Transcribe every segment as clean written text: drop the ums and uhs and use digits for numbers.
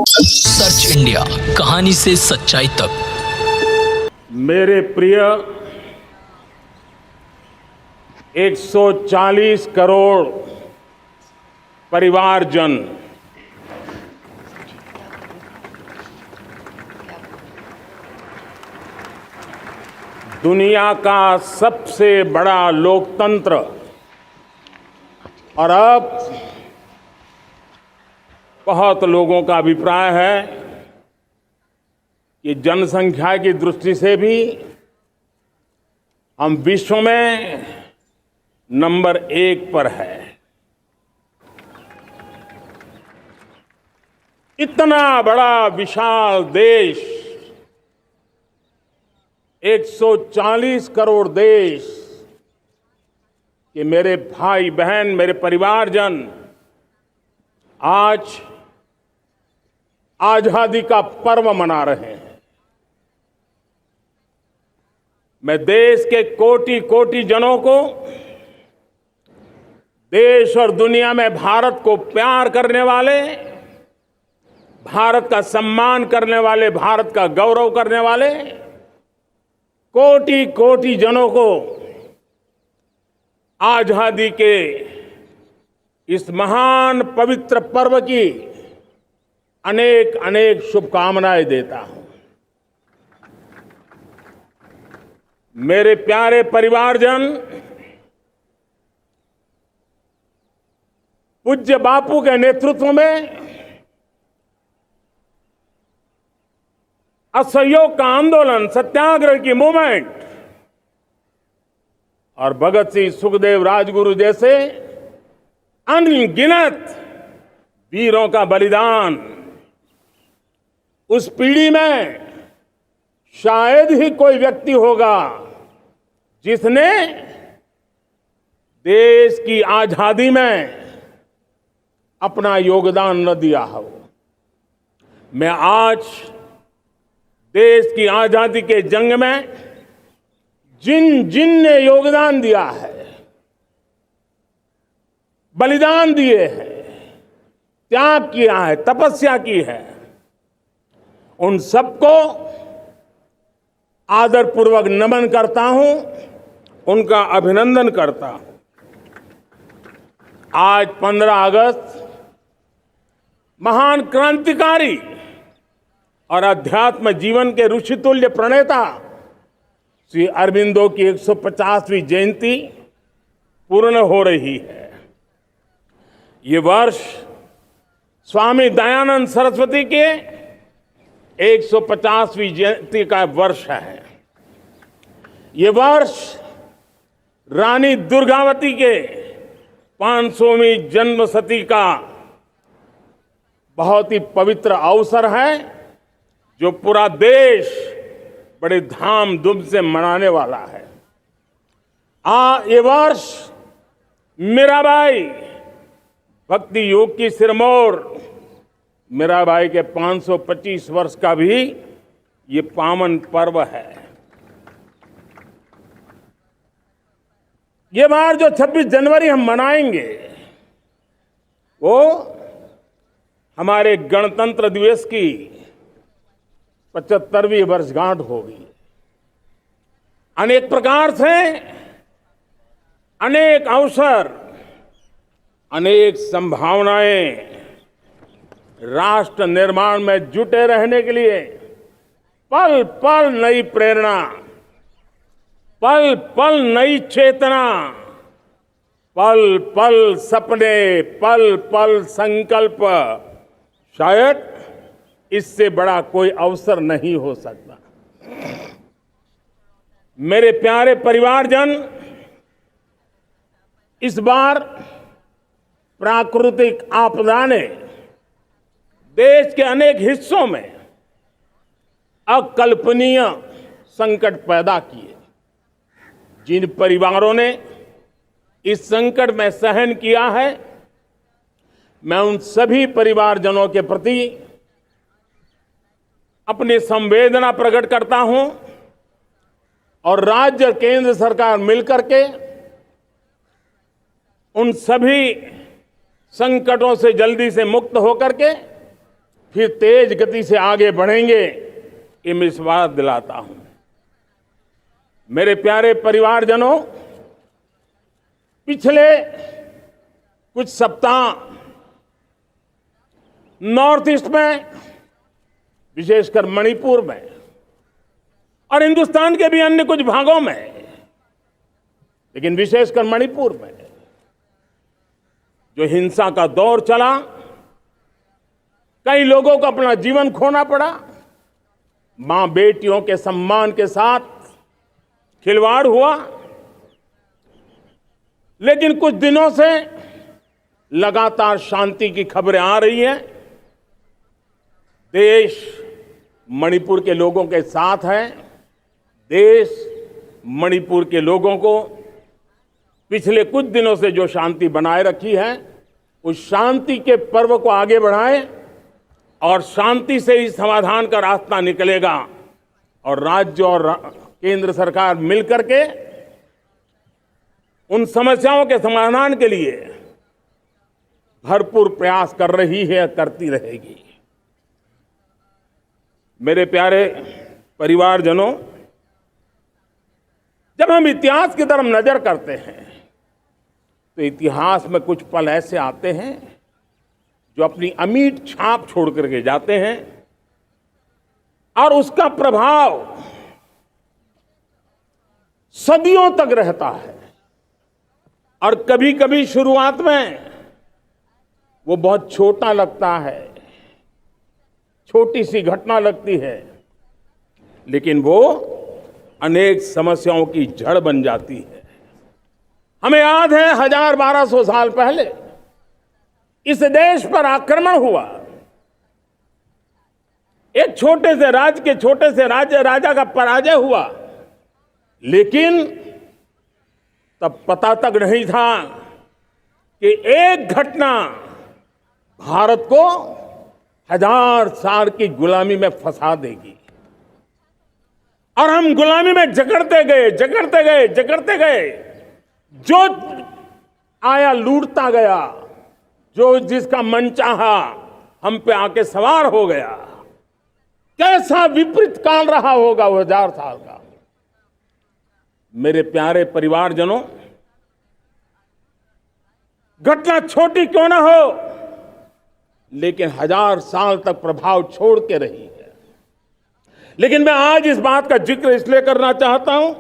Search India, कहानी से सच्चाई तक। मेरे प्रिय 140 करोड़ परिवारजन, दुनिया का सबसे बड़ा लोकतंत्र और अब बहुत लोगों का अभिप्राय है कि जनसंख्या की दृष्टि से भी हम विश्व में नंबर 1 पर है। इतना बड़ा विशाल देश, 140 करोड़ देश कि मेरे भाई बहन, मेरे परिवारजन आज आजादी का पर्व मना रहे हैं। मैं देश के कोटि कोटि जनों को, देश और दुनिया में भारत को प्यार करने वाले, भारत का सम्मान करने वाले, भारत का गौरव करने वाले कोटि कोटि जनों को आजादी के इस महान पवित्र पर्व की अनेक अनेक शुभकामनाएं देता हूं। मेरे प्यारे परिवारजन, पूज्य बापू के नेतृत्व में असहयोग का आंदोलन, सत्याग्रह की मूवमेंट और भगत सिंह, सुखदेव, राजगुरु जैसे अनगिनत वीरों का बलिदान, उस पीढ़ी में शायद ही कोई व्यक्ति होगा जिसने देश की आजादी में अपना योगदान न दिया हो। मैं आज देश की आजादी के जंग में जिन जिन ने योगदान दिया है, बलिदान दिए हैं, त्याग किया है, तपस्या की है, उन सबको आदरपूर्वक नमन करता हूं, उनका अभिनंदन करता हूं। आज 15 अगस्त महान क्रांतिकारी और अध्यात्म जीवन के ऋषितुल्य प्रणेता श्री अरबिंदो की 150वीं जयंती पूर्ण हो रही है। ये वर्ष स्वामी दयानंद सरस्वती के 150वीं जयंती का वर्ष है। ये वर्ष रानी दुर्गावती के 500वीं जन्मशती का बहुत ही पवित्र अवसर है, जो पूरा देश बड़े धामधूम से मनाने वाला है। ये वर्ष मीराबाई, भक्ति योग की सिरमौर मीराबाई के 525 वर्ष का भी ये पावन पर्व है। ये बार जो 26 जनवरी हम मनाएंगे वो हमारे गणतंत्र दिवस की 75वीं वर्षगांठ होगी। अनेक प्रकार से अनेक अवसर, अनेक संभावनाएं राष्ट्र निर्माण में जुटे रहने के लिए, पल पल नई प्रेरणा, पल पल नई चेतना, पल पल सपने, पल पल संकल्प, शायद इससे बड़ा कोई अवसर नहीं हो सकता। मेरे प्यारे परिवारजन, इस बार प्राकृतिक आपदा ने देश के अनेक हिस्सों में अकल्पनीय संकट पैदा किए। जिन परिवारों ने इस संकट में सहन किया है, मैं उन सभी परिवारजनों के प्रति अपनी संवेदना प्रकट करता हूं और राज्य और केंद्र सरकार मिलकर के उन सभी संकटों से जल्दी से मुक्त होकर के फिर तेज गति से आगे बढ़ेंगे, ये मैं विश्वास दिलाता हूं। मेरे प्यारे परिवारजनों, पिछले कुछ सप्ताह नॉर्थ ईस्ट में, विशेषकर मणिपुर में और हिंदुस्तान के भी अन्य कुछ भागों में, लेकिन विशेषकर मणिपुर में जो हिंसा का दौर चला, कई लोगों को अपना जीवन खोना पड़ा, मां बेटियों के सम्मान के साथ खिलवाड़ हुआ। लेकिन कुछ दिनों से लगातार शांति की खबरें आ रही हैं। देश मणिपुर के लोगों के साथ है। देश मणिपुर के लोगों को पिछले कुछ दिनों से जो शांति बनाए रखी है, उस शांति के पर्व को आगे बढ़ाएं और शांति से ही समाधान का रास्ता निकलेगा। और राज्य और केंद्र सरकार मिलकर के उन समस्याओं के समाधान के लिए भरपूर प्रयास कर रही है, करती रहेगी। मेरे प्यारे परिवारजनों, जब हम इतिहास की तरफ नजर करते हैं तो इतिहास में कुछ पल ऐसे आते हैं जो अपनी अमिट छाप छोड़ करके जाते हैं और उसका प्रभाव सदियों तक रहता है। और कभी कभी शुरुआत में वो बहुत छोटा लगता है, छोटी सी घटना लगती है, लेकिन वो अनेक समस्याओं की जड़ बन जाती है। हमें याद है 1000-1200 साल पहले इस देश पर आक्रमण हुआ। एक छोटे से राज्य के छोटे से राजा का पराजय हुआ, लेकिन तब पता तक नहीं था कि एक घटना भारत को 1000 साल की गुलामी में फंसा देगी। और हम गुलामी में जकड़ते गए, जो आया लूटता गया, जो जिसका मन चाहा हम पे आके सवार हो गया। कैसा विपरीत काल रहा होगा वो 1000 साल का। मेरे प्यारे परिवारजनों, घटना छोटी क्यों ना हो, लेकिन 1000 साल तक प्रभाव छोड़ के रही है। लेकिन मैं आज इस बात का जिक्र इसलिए करना चाहता हूं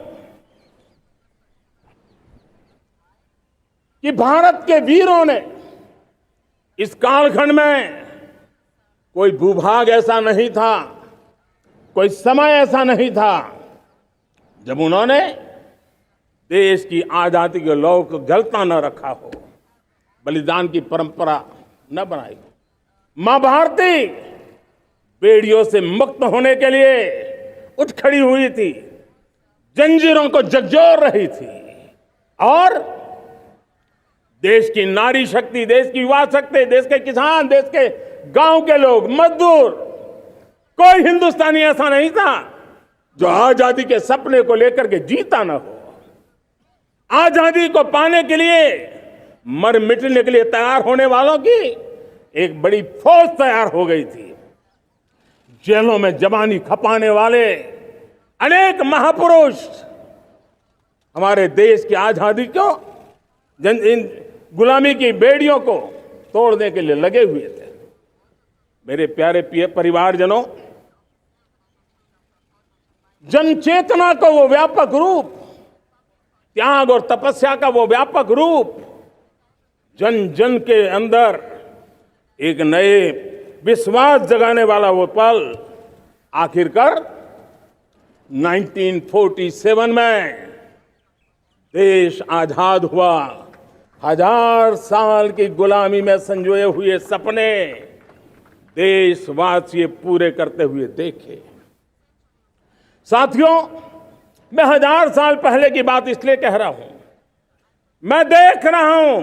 कि भारत के वीरों ने इस कालखंड में कोई भूभाग ऐसा नहीं था, कोई समय ऐसा नहीं था जब उन्होंने देश की आजादी के लौ को जलता न रखा हो, बलिदान की परंपरा न बनाई हो। मां भारती बेड़ियों से मुक्त होने के लिए उठ खड़ी हुई थी, जंजीरों को झकझोर रही थी। और देश की नारी शक्ति, देश की युवा शक्ति, देश के किसान, देश के गांव के लोग, मजदूर, कोई हिंदुस्तानी ऐसा नहीं था जो आजादी के सपने को लेकर के जीता न हो। आजादी को पाने के लिए मर मिटने के लिए तैयार होने वालों की एक बड़ी फौज तैयार हो गई थी। जेलों में जवानी खपाने वाले अनेक महापुरुष हमारे देश की आजादी को, इन गुलामी की बेड़ियों को तोड़ने के लिए लगे हुए थे। मेरे प्यारे परिवारजनों, जन चेतना का वो व्यापक रूप, त्याग और तपस्या का वो व्यापक रूप, जन जन के अंदर एक नए विश्वास जगाने वाला वो पल आखिरकार 1947 में देश आजाद हुआ। 1000 साल की गुलामी में संजोए हुए सपने देशवासी पूरे करते हुए देखे। साथियों, मैं 1000 साल पहले की बात इसलिए कह रहा हूं, मैं देख रहा हूं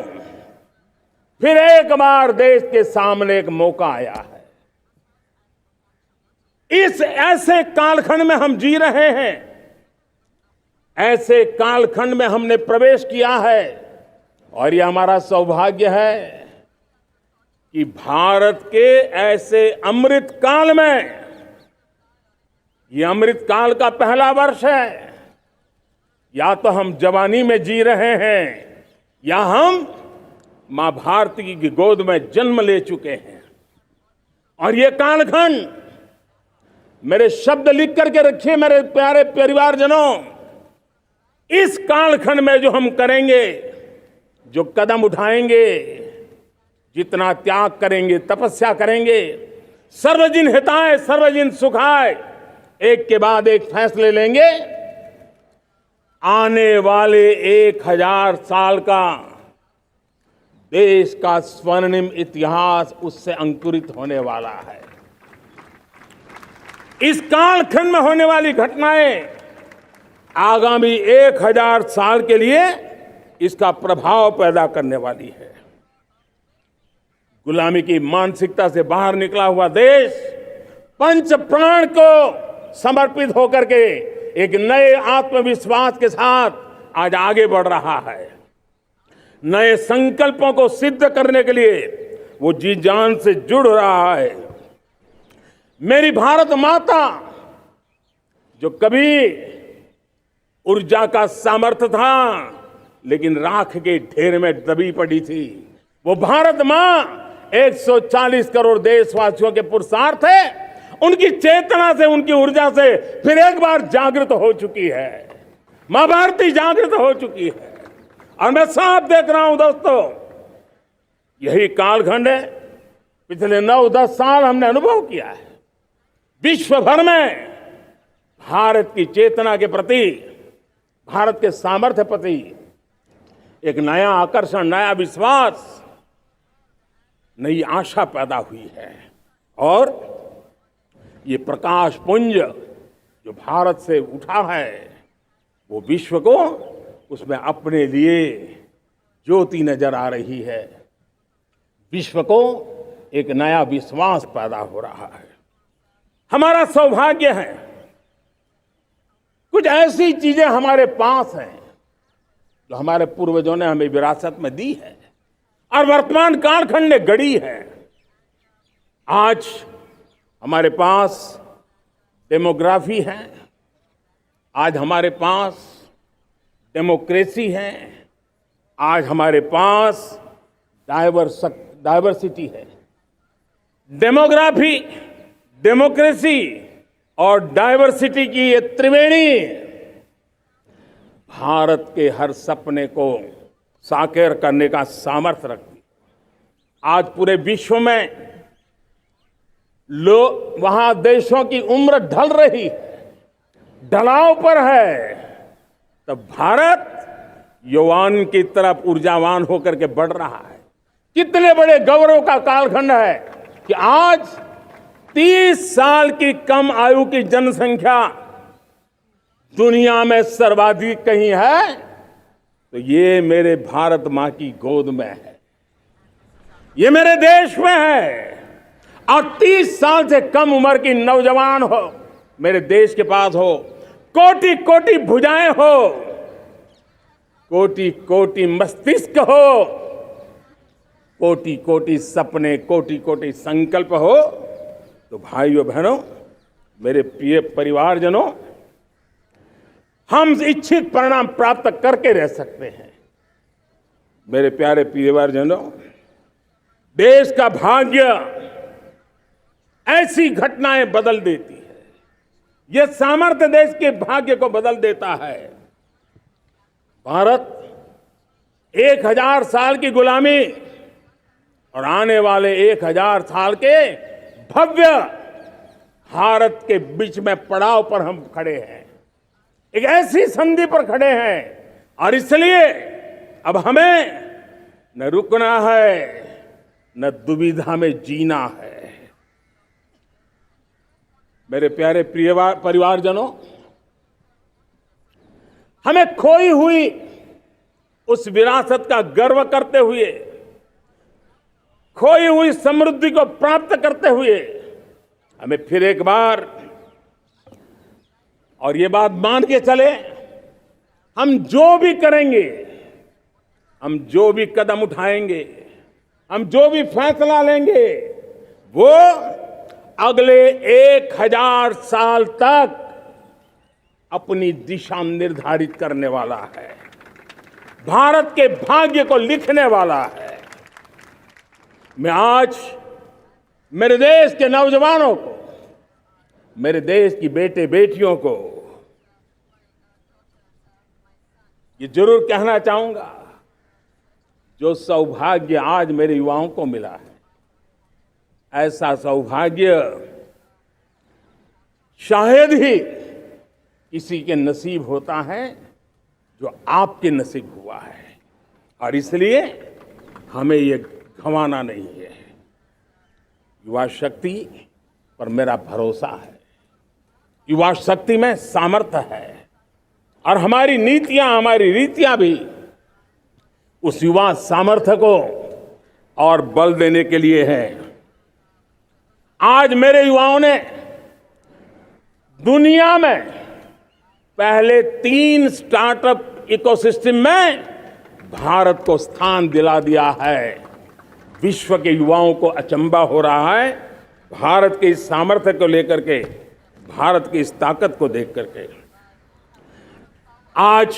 फिर एक बार देश के सामने एक मौका आया है। इस ऐसे कालखंड में हम जी रहे हैं, ऐसे कालखंड में हमने प्रवेश किया है और ये हमारा सौभाग्य है कि भारत के ऐसे अमृत काल में, ये अमृत काल का पहला वर्ष है, या तो हम जवानी में जी रहे हैं या हम मां भारती की गोद में जन्म ले चुके हैं। और ये कालखंड, मेरे शब्द लिख करके रखिए मेरे प्यारे परिवारजनों, इस कालखंड में जो हम करेंगे, जो कदम उठाएंगे, जितना त्याग करेंगे, तपस्या करेंगे, सर्वजन हिताय सर्वजन सुखाय, एक के बाद एक फैसले लेंगे, आने वाले 1000 साल का देश का स्वर्णिम इतिहास उससे अंकुरित होने वाला है। इस कालखंड में होने वाली घटनाएं आगामी 1000 साल के लिए इसका प्रभाव पैदा करने वाली है। गुलामी की मानसिकता से बाहर निकला हुआ देश पंच प्राण को समर्पित होकर के एक नए आत्मविश्वास के साथ आज आगे बढ़ रहा है। नए संकल्पों को सिद्ध करने के लिए वो जी जान से जुड़ रहा है। मेरी भारत माता, जो कभी ऊर्जा का सामर्थ्य था लेकिन राख के ढेर में दबी पड़ी थी, वो भारत मां 140 करोड़ देशवासियों के पुरुषार्थ है, उनकी चेतना से, उनकी ऊर्जा से फिर एक बार जागृत हो चुकी है। मां भारती जागृत हो चुकी है। और मैं साफ देख रहा हूं दोस्तों, यही कालखंड है, पिछले 9-10 साल हमने अनुभव किया है। विश्व भर में भारत की चेतना के प्रति, भारत के सामर्थ्य प्रति एक नया आकर्षण, नया विश्वास, नई आशा पैदा हुई है। और ये प्रकाश पुंज जो भारत से उठा है, वो विश्व को उसमें अपने लिए ज्योति नजर आ रही है। विश्व को एक नया विश्वास पैदा हो रहा है। हमारा सौभाग्य है, कुछ ऐसी चीजें हमारे पास हैं जो हमारे पूर्वजों ने हमें विरासत में दी है और वर्तमान कालखंड ने गढ़ी है। आज हमारे पास डेमोग्राफी है, आज हमारे पास डेमोक्रेसी है, आज हमारे पास डाइवर्सिटी है। डेमोग्राफी, डेमोक्रेसी और डाइवर्सिटी की ये त्रिवेणी भारत के हर सपने को साकार करने का सामर्थ्य रखती है। आज पूरे विश्व में वहां देशों की उम्र ढल रही है, ढलाव पर है, तब भारत यौवन की तरफ ऊर्जावान होकर के बढ़ रहा है। कितने बड़े गौरव का कालखंड है कि आज 30 साल की कम आयु की जनसंख्या दुनिया में सर्वाधिक कहीं है तो ये मेरे भारत मां की गोद में है, ये मेरे देश में है। और 30 साल से कम उम्र की नौजवान हो मेरे देश के पास हो, कोटि कोटि भुजाएं हो, कोटि कोटि मस्तिष्क हो, कोटि कोटि सपने, कोटि कोटि संकल्प हो, तो भाइयों बहनों, मेरे प्रिय परिवारजनों, हम इच्छित परिणाम प्राप्त करके रह सकते हैं। मेरे प्यारे परिवारजनों, देश का भाग्य ऐसी घटनाएं बदल देती है। यह सामर्थ्य देश के भाग्य को बदल देता है। भारत 1000 साल की गुलामी और आने वाले 1000 साल के भव्य भारत के बीच में पड़ाव पर हम खड़े हैं, एक ऐसी संधि पर खड़े हैं। और इसलिए अब हमें न रुकना है, न दुविधा में जीना है। मेरे प्यारे प्रिय परिवारजनों, हमें खोई हुई उस विरासत का गर्व करते हुए, खोई हुई समृद्धि को प्राप्त करते हुए, हमें फिर एक बार, और ये बात मान के चले, हम जो भी करेंगे, हम जो भी कदम उठाएंगे, हम जो भी फैसला लेंगे वो अगले 1000 साल तक अपनी दिशा निर्धारित करने वाला है, भारत के भाग्य को लिखने वाला है। मैं आज मेरे देश के नौजवानों को, मेरे देश की बेटे बेटियों को ये जरूर कहना चाहूंगा, जो सौभाग्य आज मेरे युवाओं को मिला है, ऐसा सौभाग्य शायद ही किसी के नसीब होता है जो आपके नसीब हुआ है, और इसलिए हमें ये गंवाना नहीं है। युवा शक्ति पर मेरा भरोसा है, युवा शक्ति में सामर्थ्य है, और हमारी नीतियां, हमारी रीतियां भी उस युवा सामर्थ्य को और बल देने के लिए है। आज मेरे युवाओं ने दुनिया में पहले 3 स्टार्टअप इकोसिस्टम में भारत को स्थान दिला दिया है। विश्व के युवाओं को अचंभा हो रहा है भारत के इस सामर्थ्य को लेकर के, भारत की इस ताकत को देख करके। आज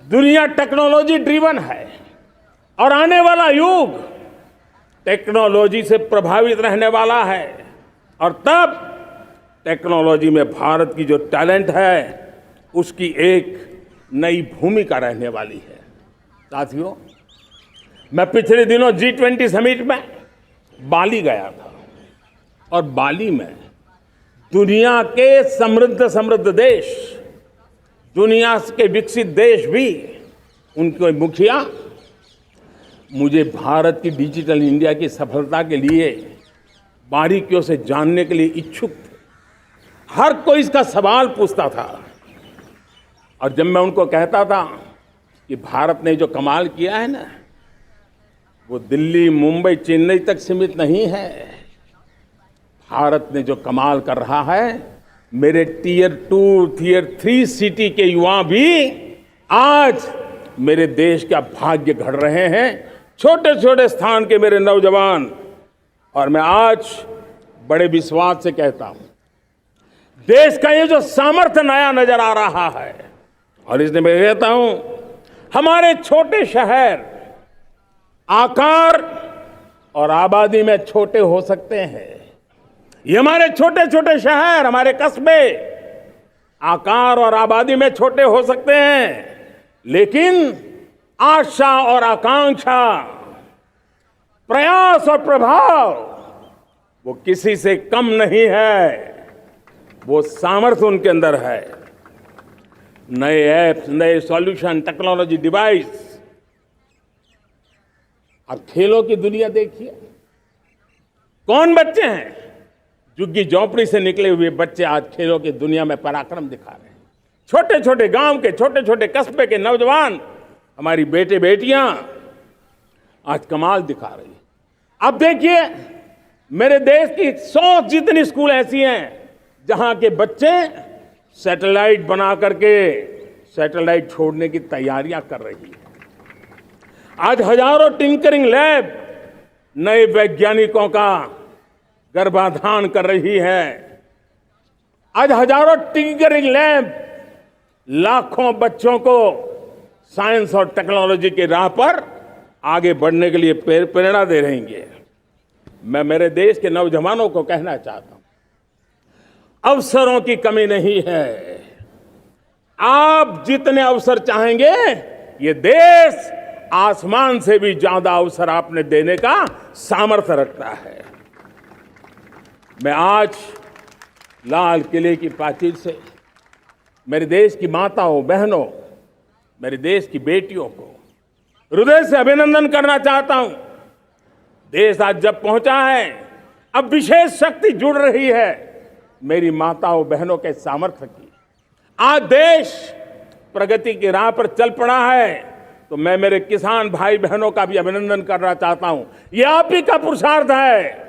दुनिया टेक्नोलॉजी ड्रिवन है और आने वाला युग टेक्नोलॉजी से प्रभावित रहने वाला है, और तब टेक्नोलॉजी में भारत की जो टैलेंट है उसकी एक नई भूमिका रहने वाली है। साथियों, मैं पिछले दिनों G20 समिट में बाली गया था, और बाली में दुनिया के समृद्ध देश, दुनिया के विकसित देश भी, उनके मुखिया मुझे भारत की डिजिटल इंडिया की सफलता के लिए बारीकियों से जानने के लिए इच्छुक थे। हर कोई इसका सवाल पूछता था, और जब मैं उनको कहता था कि भारत ने जो कमाल किया है ना, वो दिल्ली, मुंबई, चेन्नई तक सीमित नहीं है। भारत ने जो कमाल कर रहा है, मेरे टियर 2, टियर 3 सिटी के युवा भी आज मेरे देश का भाग्य गढ़ रहे हैं, छोटे छोटे स्थान के मेरे नौजवान। और मैं आज बड़े विश्वास से कहता हूं, देश का ये जो सामर्थ्य नया नजर आ रहा है, और इसलिए मैं कहता हूं, हमारे छोटे शहर आकार और आबादी में छोटे हो सकते हैं। ये हमारे छोटे छोटे शहर, हमारे कस्बे आकार और आबादी में छोटे हो सकते हैं, लेकिन आशा और आकांक्षा, प्रयास और प्रभाव वो किसी से कम नहीं है। वो सामर्थ्य उनके अंदर है। नए ऐप्स, नए सॉल्यूशन, टेक्नोलॉजी डिवाइस। अब खेलों की दुनिया देखिए, कौन बच्चे हैं, झुग्गी झोंपड़ी से निकले हुए बच्चे आज खेलों की दुनिया में पराक्रम दिखा रहे हैं। छोटे छोटे गांव के, छोटे छोटे कस्बे के नौजवान, हमारी बेटे बेटियां आज कमाल दिखा रही है। अब देखिए, मेरे देश की 100 जितनी स्कूल ऐसी हैं जहां के बच्चे सैटेलाइट बना करके सैटेलाइट छोड़ने की तैयारियां कर रही है। आज हजारों टिंकरिंग लैब नए वैज्ञानिकों का गर्भाधान कर रही है। आज हजारों टिंकरिंग लैब लाखों बच्चों को साइंस और टेक्नोलॉजी के राह पर आगे बढ़ने के लिए प्रेरणा दे रही है। मैं मेरे देश के नौजवानों को कहना चाहता हूं, अवसरों की कमी नहीं है। आप जितने अवसर चाहेंगे, ये देश आसमान से भी ज्यादा अवसर आपने देने का सामर्थ्य रखता है। मैं आज लाल किले की प्राचीर से मेरे देश की माताओं, बहनों, मेरे देश की बेटियों को हृदय से अभिनंदन करना चाहता हूं। देश आज जब पहुंचा है, अब विशेष शक्ति जुड़ रही है मेरी माताओं बहनों के सामर्थ्य की। आज देश प्रगति की राह पर चल पड़ा है, तो मैं मेरे किसान भाई बहनों का भी अभिनंदन करना चाहता हूं। ये आप ही का पुरुषार्थ है,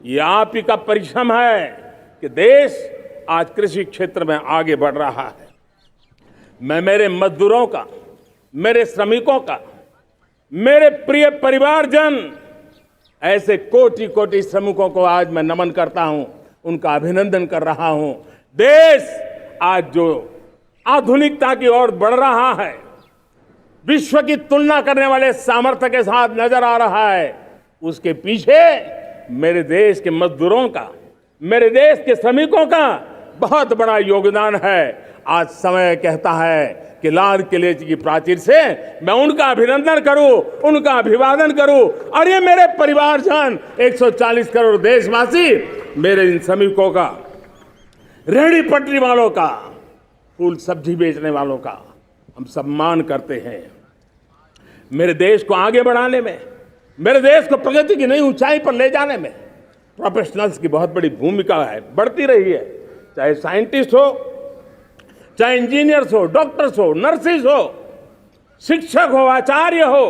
ये आप ही का परिश्रम है कि देश आज कृषि क्षेत्र में आगे बढ़ रहा है। मैं मेरे मजदूरों का, मेरे श्रमिकों का, मेरे प्रिय परिवारजन, ऐसे कोटि कोटि श्रमिकों को आज मैं नमन करता हूं, उनका अभिनंदन कर रहा हूं। देश आज जो आधुनिकता की ओर बढ़ रहा है, विश्व की तुलना करने वाले सामर्थ्य के साथ नजर आ रहा है, उसके पीछे मेरे देश के मजदूरों का, मेरे देश के श्रमिकों का बहुत बड़ा योगदान है। आज समय कहता है कि लाल किले की प्राचीर से मैं उनका अभिनंदन करूं, उनका अभिवादन करूं। और ये मेरे परिवारजन, 140 करोड़ देशवासी, मेरे इन श्रमिकों का, रेहड़ी पटरी वालों का, फूल सब्जी बेचने वालों का हम सम्मान करते हैं। मेरे देश को आगे बढ़ाने में, मेरे देश को प्रगति की नई ऊंचाई पर ले जाने में प्रोफेशनल्स की बहुत बड़ी भूमिका है, बढ़ती रही है। चाहे साइंटिस्ट हो, चाहे इंजीनियर्स हो, डॉक्टर्स हो, नर्सिस हो, शिक्षक हो, आचार्य हो,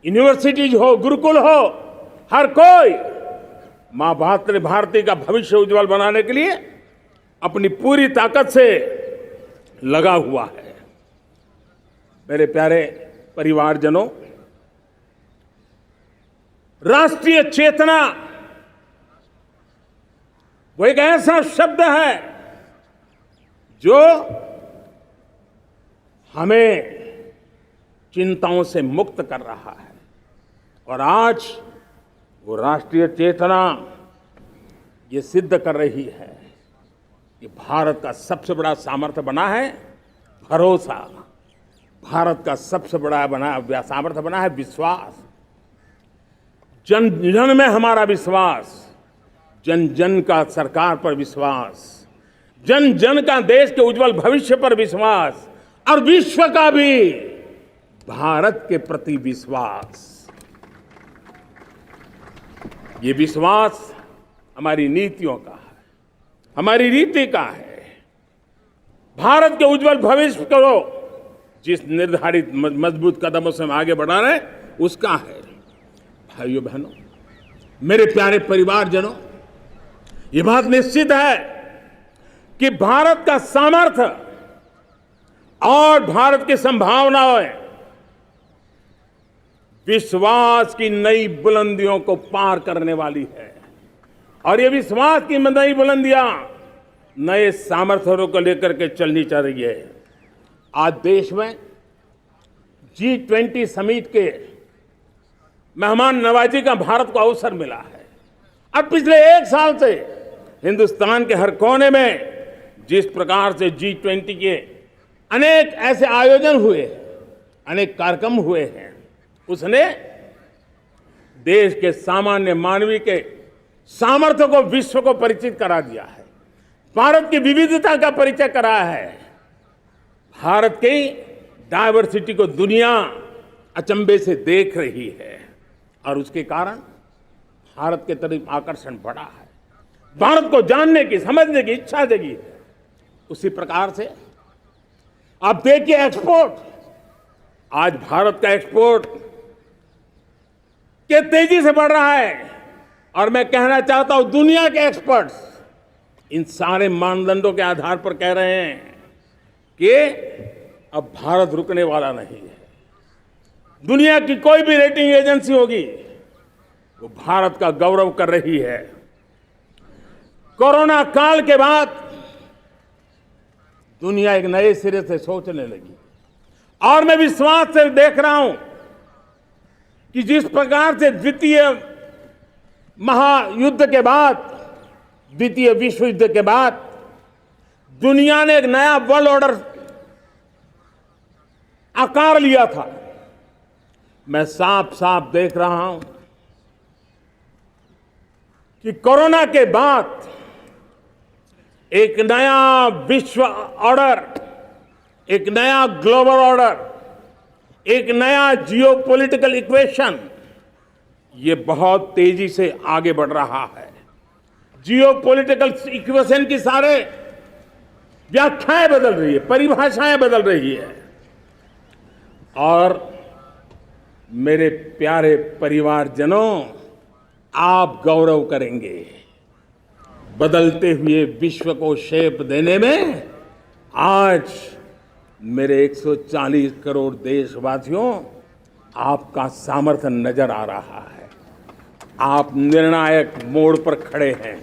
यूनिवर्सिटीज हो, गुरुकुल हो, हर कोई मां भारती का भविष्य उज्जवल बनाने के लिए अपनी पूरी ताकत से लगा हुआ है। मेरे प्यारे परिवारजनों, राष्ट्रीय चेतना वो एक ऐसा शब्द है जो हमें चिंताओं से मुक्त कर रहा है। और आज वो राष्ट्रीय चेतना ये सिद्ध कर रही है कि भारत का सबसे बड़ा सामर्थ्य बना है भरोसा। भारत का सबसे बड़ा सामर्थ्य बना है विश्वास। जन जन में हमारा विश्वास, जन जन का सरकार पर विश्वास, जन जन का देश के उज्जवल भविष्य पर विश्वास, और विश्व का भी भारत के प्रति विश्वास। ये विश्वास हमारी नीतियों का है, हमारी रीति का है। भारत के उज्जवल भविष्य को जिस निर्धारित मजबूत कदमों से हम आगे बढ़ा रहे हैं, उसका है। भाइयों बहनों, मेरे प्यारे परिवारजनों, ये बात निश्चित है कि भारत का सामर्थ्य और भारत की संभावनाएं विश्वास की नई बुलंदियों को पार करने वाली है। और ये विश्वास की नई बुलंदियां नए सामर्थ्यों को लेकर के चलनी चल रही है। आज देश में G20 समिट के मेहमान नवाजी का भारत को अवसर मिला है। अब पिछले एक साल से हिंदुस्तान के हर कोने में जिस प्रकार से G20 के अनेक ऐसे आयोजन हुए, अनेक कार्यक्रम हुए हैं, उसने देश के सामान्य मानवी के सामर्थ्य को विश्व को परिचित करा दिया है। भारत की विविधता का परिचय कराया है। भारत की डायवर्सिटी को दुनिया अचंभे से देख रही है और उसके कारण भारत के तरफ आकर्षण बढ़ा है। भारत को जानने की, समझने की इच्छा जगी है। उसी प्रकार से आप देखिए एक्सपोर्ट, आज भारत का एक्सपोर्ट के तेजी से बढ़ रहा है। और मैं कहना चाहता हूं, दुनिया के एक्सपर्ट्स इन सारे मानदंडों के आधार पर कह रहे हैं कि अब भारत रुकने वाला नहीं है। दुनिया की कोई भी रेटिंग एजेंसी होगी, वो भारत का गौरव कर रही है। कोरोना काल के बाद दुनिया एक नए सिरे से सोचने लगी। और मैं विश्वास से देख रहा हूं कि जिस प्रकार से द्वितीय महायुद्ध के बाद, द्वितीय विश्व युद्ध के बाद दुनिया ने एक नया वर्ल्ड ऑर्डर आकार लिया था, मैं साफ साफ देख रहा हूं कि कोरोना के बाद एक नया विश्व ऑर्डर, एक नया ग्लोबल ऑर्डर, एक नया जियोपॉलिटिकल इक्वेशन, ये बहुत तेजी से आगे बढ़ रहा है। जियोपॉलिटिकल इक्वेशन की सारे व्याख्याएं बदल रही है, परिभाषाएं बदल रही है। और मेरे प्यारे परिवारजनों, आप गौरव करेंगे। बदलते हुए विश्व को शेप देने में आज मेरे 140 करोड़ देशवासियों, आपका सामर्थ्य नजर आ रहा है। आप निर्णायक मोड़ पर खड़े हैं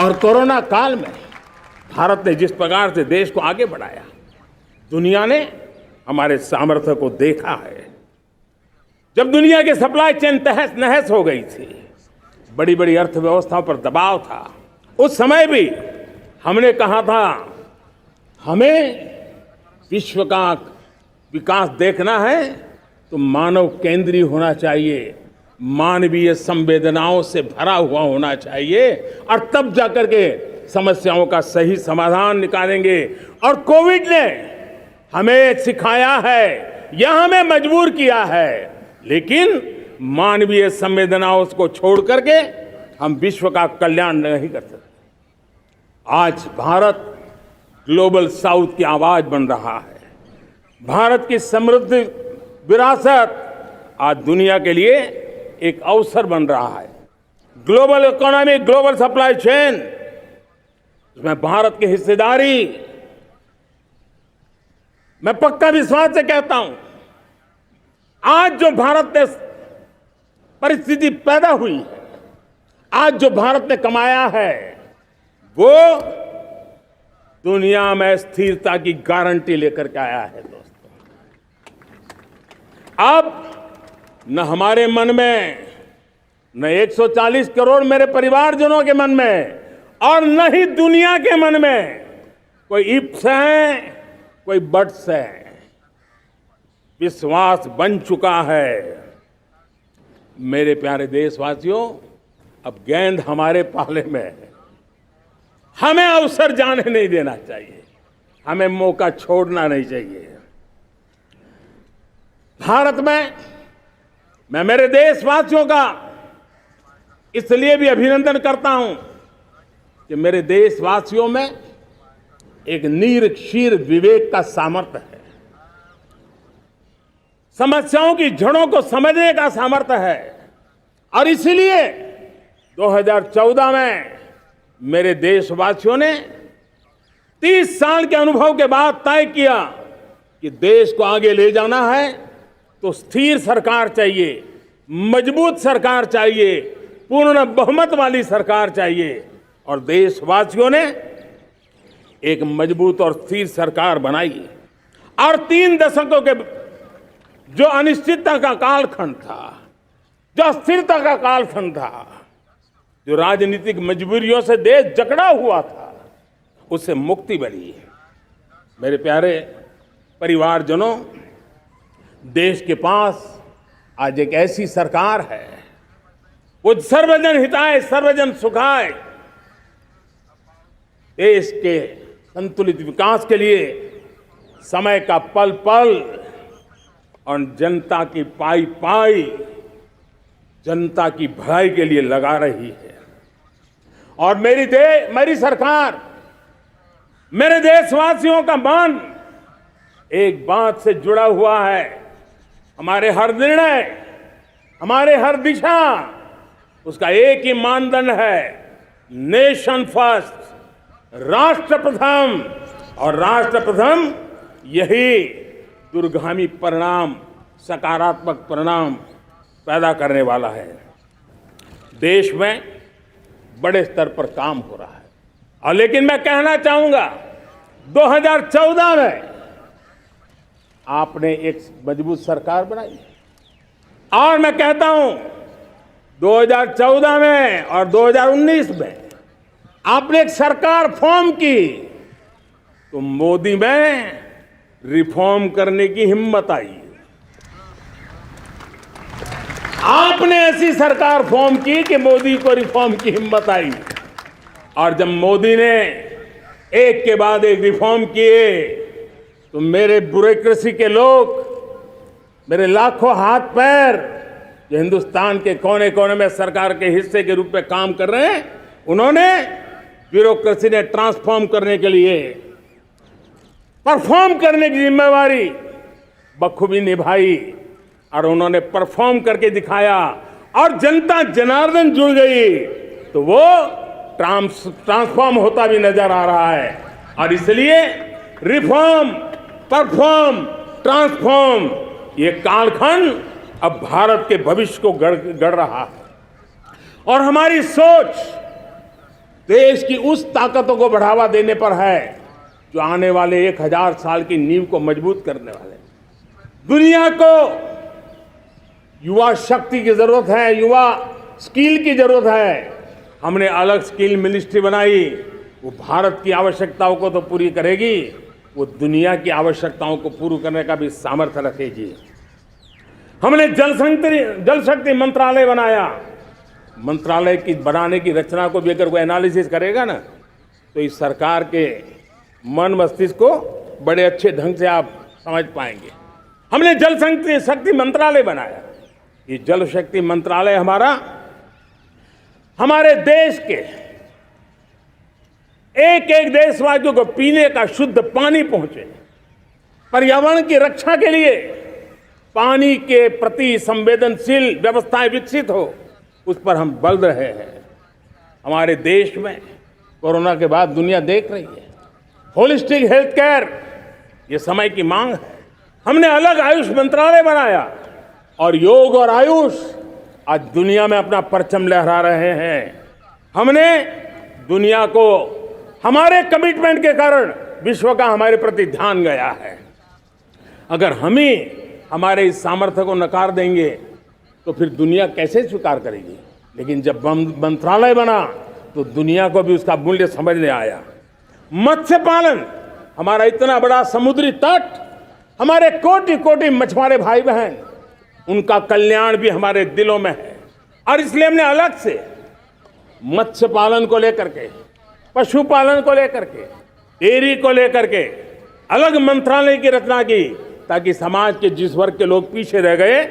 और कोरोना काल में भारत ने जिस प्रकार से देश को आगे बढ़ाया, दुनिया ने हमारे सामर्थ्य को देखा है। जब दुनिया की सप्लाई चेन तहस नहस हो गई थी, बड़ी बड़ी अर्थव्यवस्थाओं पर दबाव था, उस समय भी हमने कहा था हमें विश्व का विकास देखना है तो मानव केंद्रीय होना चाहिए, मानवीय संवेदनाओं से भरा हुआ होना चाहिए और तब जाकर के समस्याओं का सही समाधान निकालेंगे। और कोविड ने हमें सिखाया है या हमें मजबूर किया है, लेकिन मानवीय संवेदनाओं को छोड़ करके हम विश्व का कल्याण नहीं कर सकते। आज भारत ग्लोबल साउथ की आवाज बन रहा है। भारत की समृद्ध विरासत आज दुनिया के लिए एक अवसर बन रहा है। Global economy, global supply chain, इसमें भारत की हिस्सेदारी, मैं पक्का विश्वास से कहता हूं, आज जो भारत ने परिस्थिति पैदा हुई है, आज जो भारत ने कमाया है, वो दुनिया में स्थिरता की गारंटी लेकर के आया है। दोस्तों, अब न हमारे मन में, न 140 करोड़ मेरे परिवारजनों के मन में और न ही दुनिया के मन में कोई इफ्स है, कोई बट्स है। विश्वास बन चुका है। मेरे प्यारे देशवासियों, अब गेंद हमारे पाले में है। हमें अवसर जाने नहीं देना चाहिए, हमें मौका छोड़ना नहीं चाहिए। भारत में मैं मेरे देशवासियों का इसलिए भी अभिनंदन करता हूं कि मेरे देशवासियों में एक नीर क्षीर विवेक का सामर्थ्य है, समस्याओं की जड़ों को समझने का सामर्थ्य है। और इसलिए 2014 में मेरे देशवासियों ने 30 साल के अनुभव के बाद तय किया कि देश को आगे ले जाना है तो स्थिर सरकार चाहिए, मजबूत सरकार चाहिए, पूर्ण बहुमत वाली सरकार चाहिए। और देशवासियों ने एक मजबूत और स्थिर सरकार बनाई। और 3 दशकों के जो अनिश्चितता का कालखंड था, जो अस्थिरता का कालखंड था, जो राजनीतिक मजबूरियों से देश जकड़ा हुआ था, उससे मुक्ति मिली। मेरे प्यारे परिवारजनों, देश के पास आज एक ऐसी सरकार है, वो सर्वजन हिताय सर्वजन सुखाय, देश के संतुलित विकास के लिए समय का पल पल और जनता की पाई पाई, जनता की भलाई के लिए लगा रही है। और मेरी सरकार, मेरे देशवासियों का मन एक बात से जुड़ा हुआ है। हमारे हर निर्णय, हमारे हर दिशा, उसका एक ही मानदंड है, नेशन फर्स्ट, राष्ट्र प्रथम। और राष्ट्र प्रथम यही दूरगामी परिणाम, सकारात्मक परिणाम पैदा करने वाला है। देश में बड़े स्तर पर काम हो रहा है। और लेकिन मैं कहना चाहूंगा, 2014 में आपने एक मजबूत सरकार बनाई, और मैं कहता हूं 2014 में और 2019 में आपने एक सरकार फॉर्म की, तो मोदी में रिफॉर्म करने की हिम्मत आई। आपने ऐसी सरकार फॉर्म की कि मोदी को रिफॉर्म की हिम्मत आई। और जब मोदी ने एक के बाद एक रिफॉर्म किए, तो मेरे ब्यूरोक्रेसी के लोग, मेरे लाखों हाथ पैर जो हिंदुस्तान के कोने कोने में सरकार के हिस्से के रूप में काम कर रहे हैं, उन्होंने ब्यूरोक्रेसी ने ट्रांसफॉर्म करने के लिए, परफॉर्म करने की जिम्मेवारी बखूबी निभाई। और उन्होंने परफॉर्म करके दिखाया और जनता जनार्दन जुड़ गई, तो वो ट्रांसफॉर्म होता भी नजर आ रहा है। और इसलिए रिफॉर्म, परफॉर्म ट्रांसफॉर्म, ये कालखंड अब भारत के भविष्य को गढ़ रहा है। और हमारी सोच देश की उस ताकतों को बढ़ावा देने पर है जो आने वाले 1000 साल की नींव को मजबूत करने वाले हैं। दुनिया को युवा शक्ति की जरूरत है, युवा स्किल की जरूरत है। हमने अलग स्किल मिनिस्ट्री बनाई, वो भारत की आवश्यकताओं को तो पूरी करेगी, वो दुनिया की आवश्यकताओं को पूरी करने का भी सामर्थ्य रखेगी। हमने जल शक्ति मंत्रालय बनाया। मंत्रालय की बनाने की रचना को भी अगर कोई एनालिसिस करेगा ना, तो इस सरकार के मन मस्तिष्क को बड़े अच्छे ढंग से आप समझ पाएंगे। हमने जल शक्ति मंत्रालय बनाया। ये जल शक्ति मंत्रालय हमारे देश के एक एक देशवासियों को पीने का शुद्ध पानी पहुंचे, पर्यावरण की रक्षा के लिए पानी के प्रति संवेदनशील व्यवस्थाएं विकसित हो, उस पर हम बल रहे हैं। हमारे देश में कोरोना के बाद दुनिया देख रही है होलिस्टिक हेल्थ केयर, ये समय की मांग है। हमने अलग आयुष मंत्रालय बनाया और योग और आयुष आज दुनिया में अपना परचम लहरा रहे हैं। हमने दुनिया को हमारे कमिटमेंट के कारण विश्व का हमारे प्रति ध्यान गया है। अगर हम ही हमारे इस सामर्थ्य को नकार देंगे तो फिर दुनिया कैसे स्वीकार करेगी। लेकिन जब मंत्रालय बना तो दुनिया को भी उसका मूल्य समझने आया। मत्स्य पालन, हमारा इतना बड़ा समुद्री तट, हमारे कोटि कोटि मछुआरे भाई बहन, उनका कल्याण भी हमारे दिलों में है। और इसलिए हमने अलग से मत्स्य पालन को लेकर के, पशुपालन को लेकर के, डेयरी को लेकर के अलग मंत्रालय की रचना की, ताकि समाज के जिस वर्ग के लोग पीछे रह गए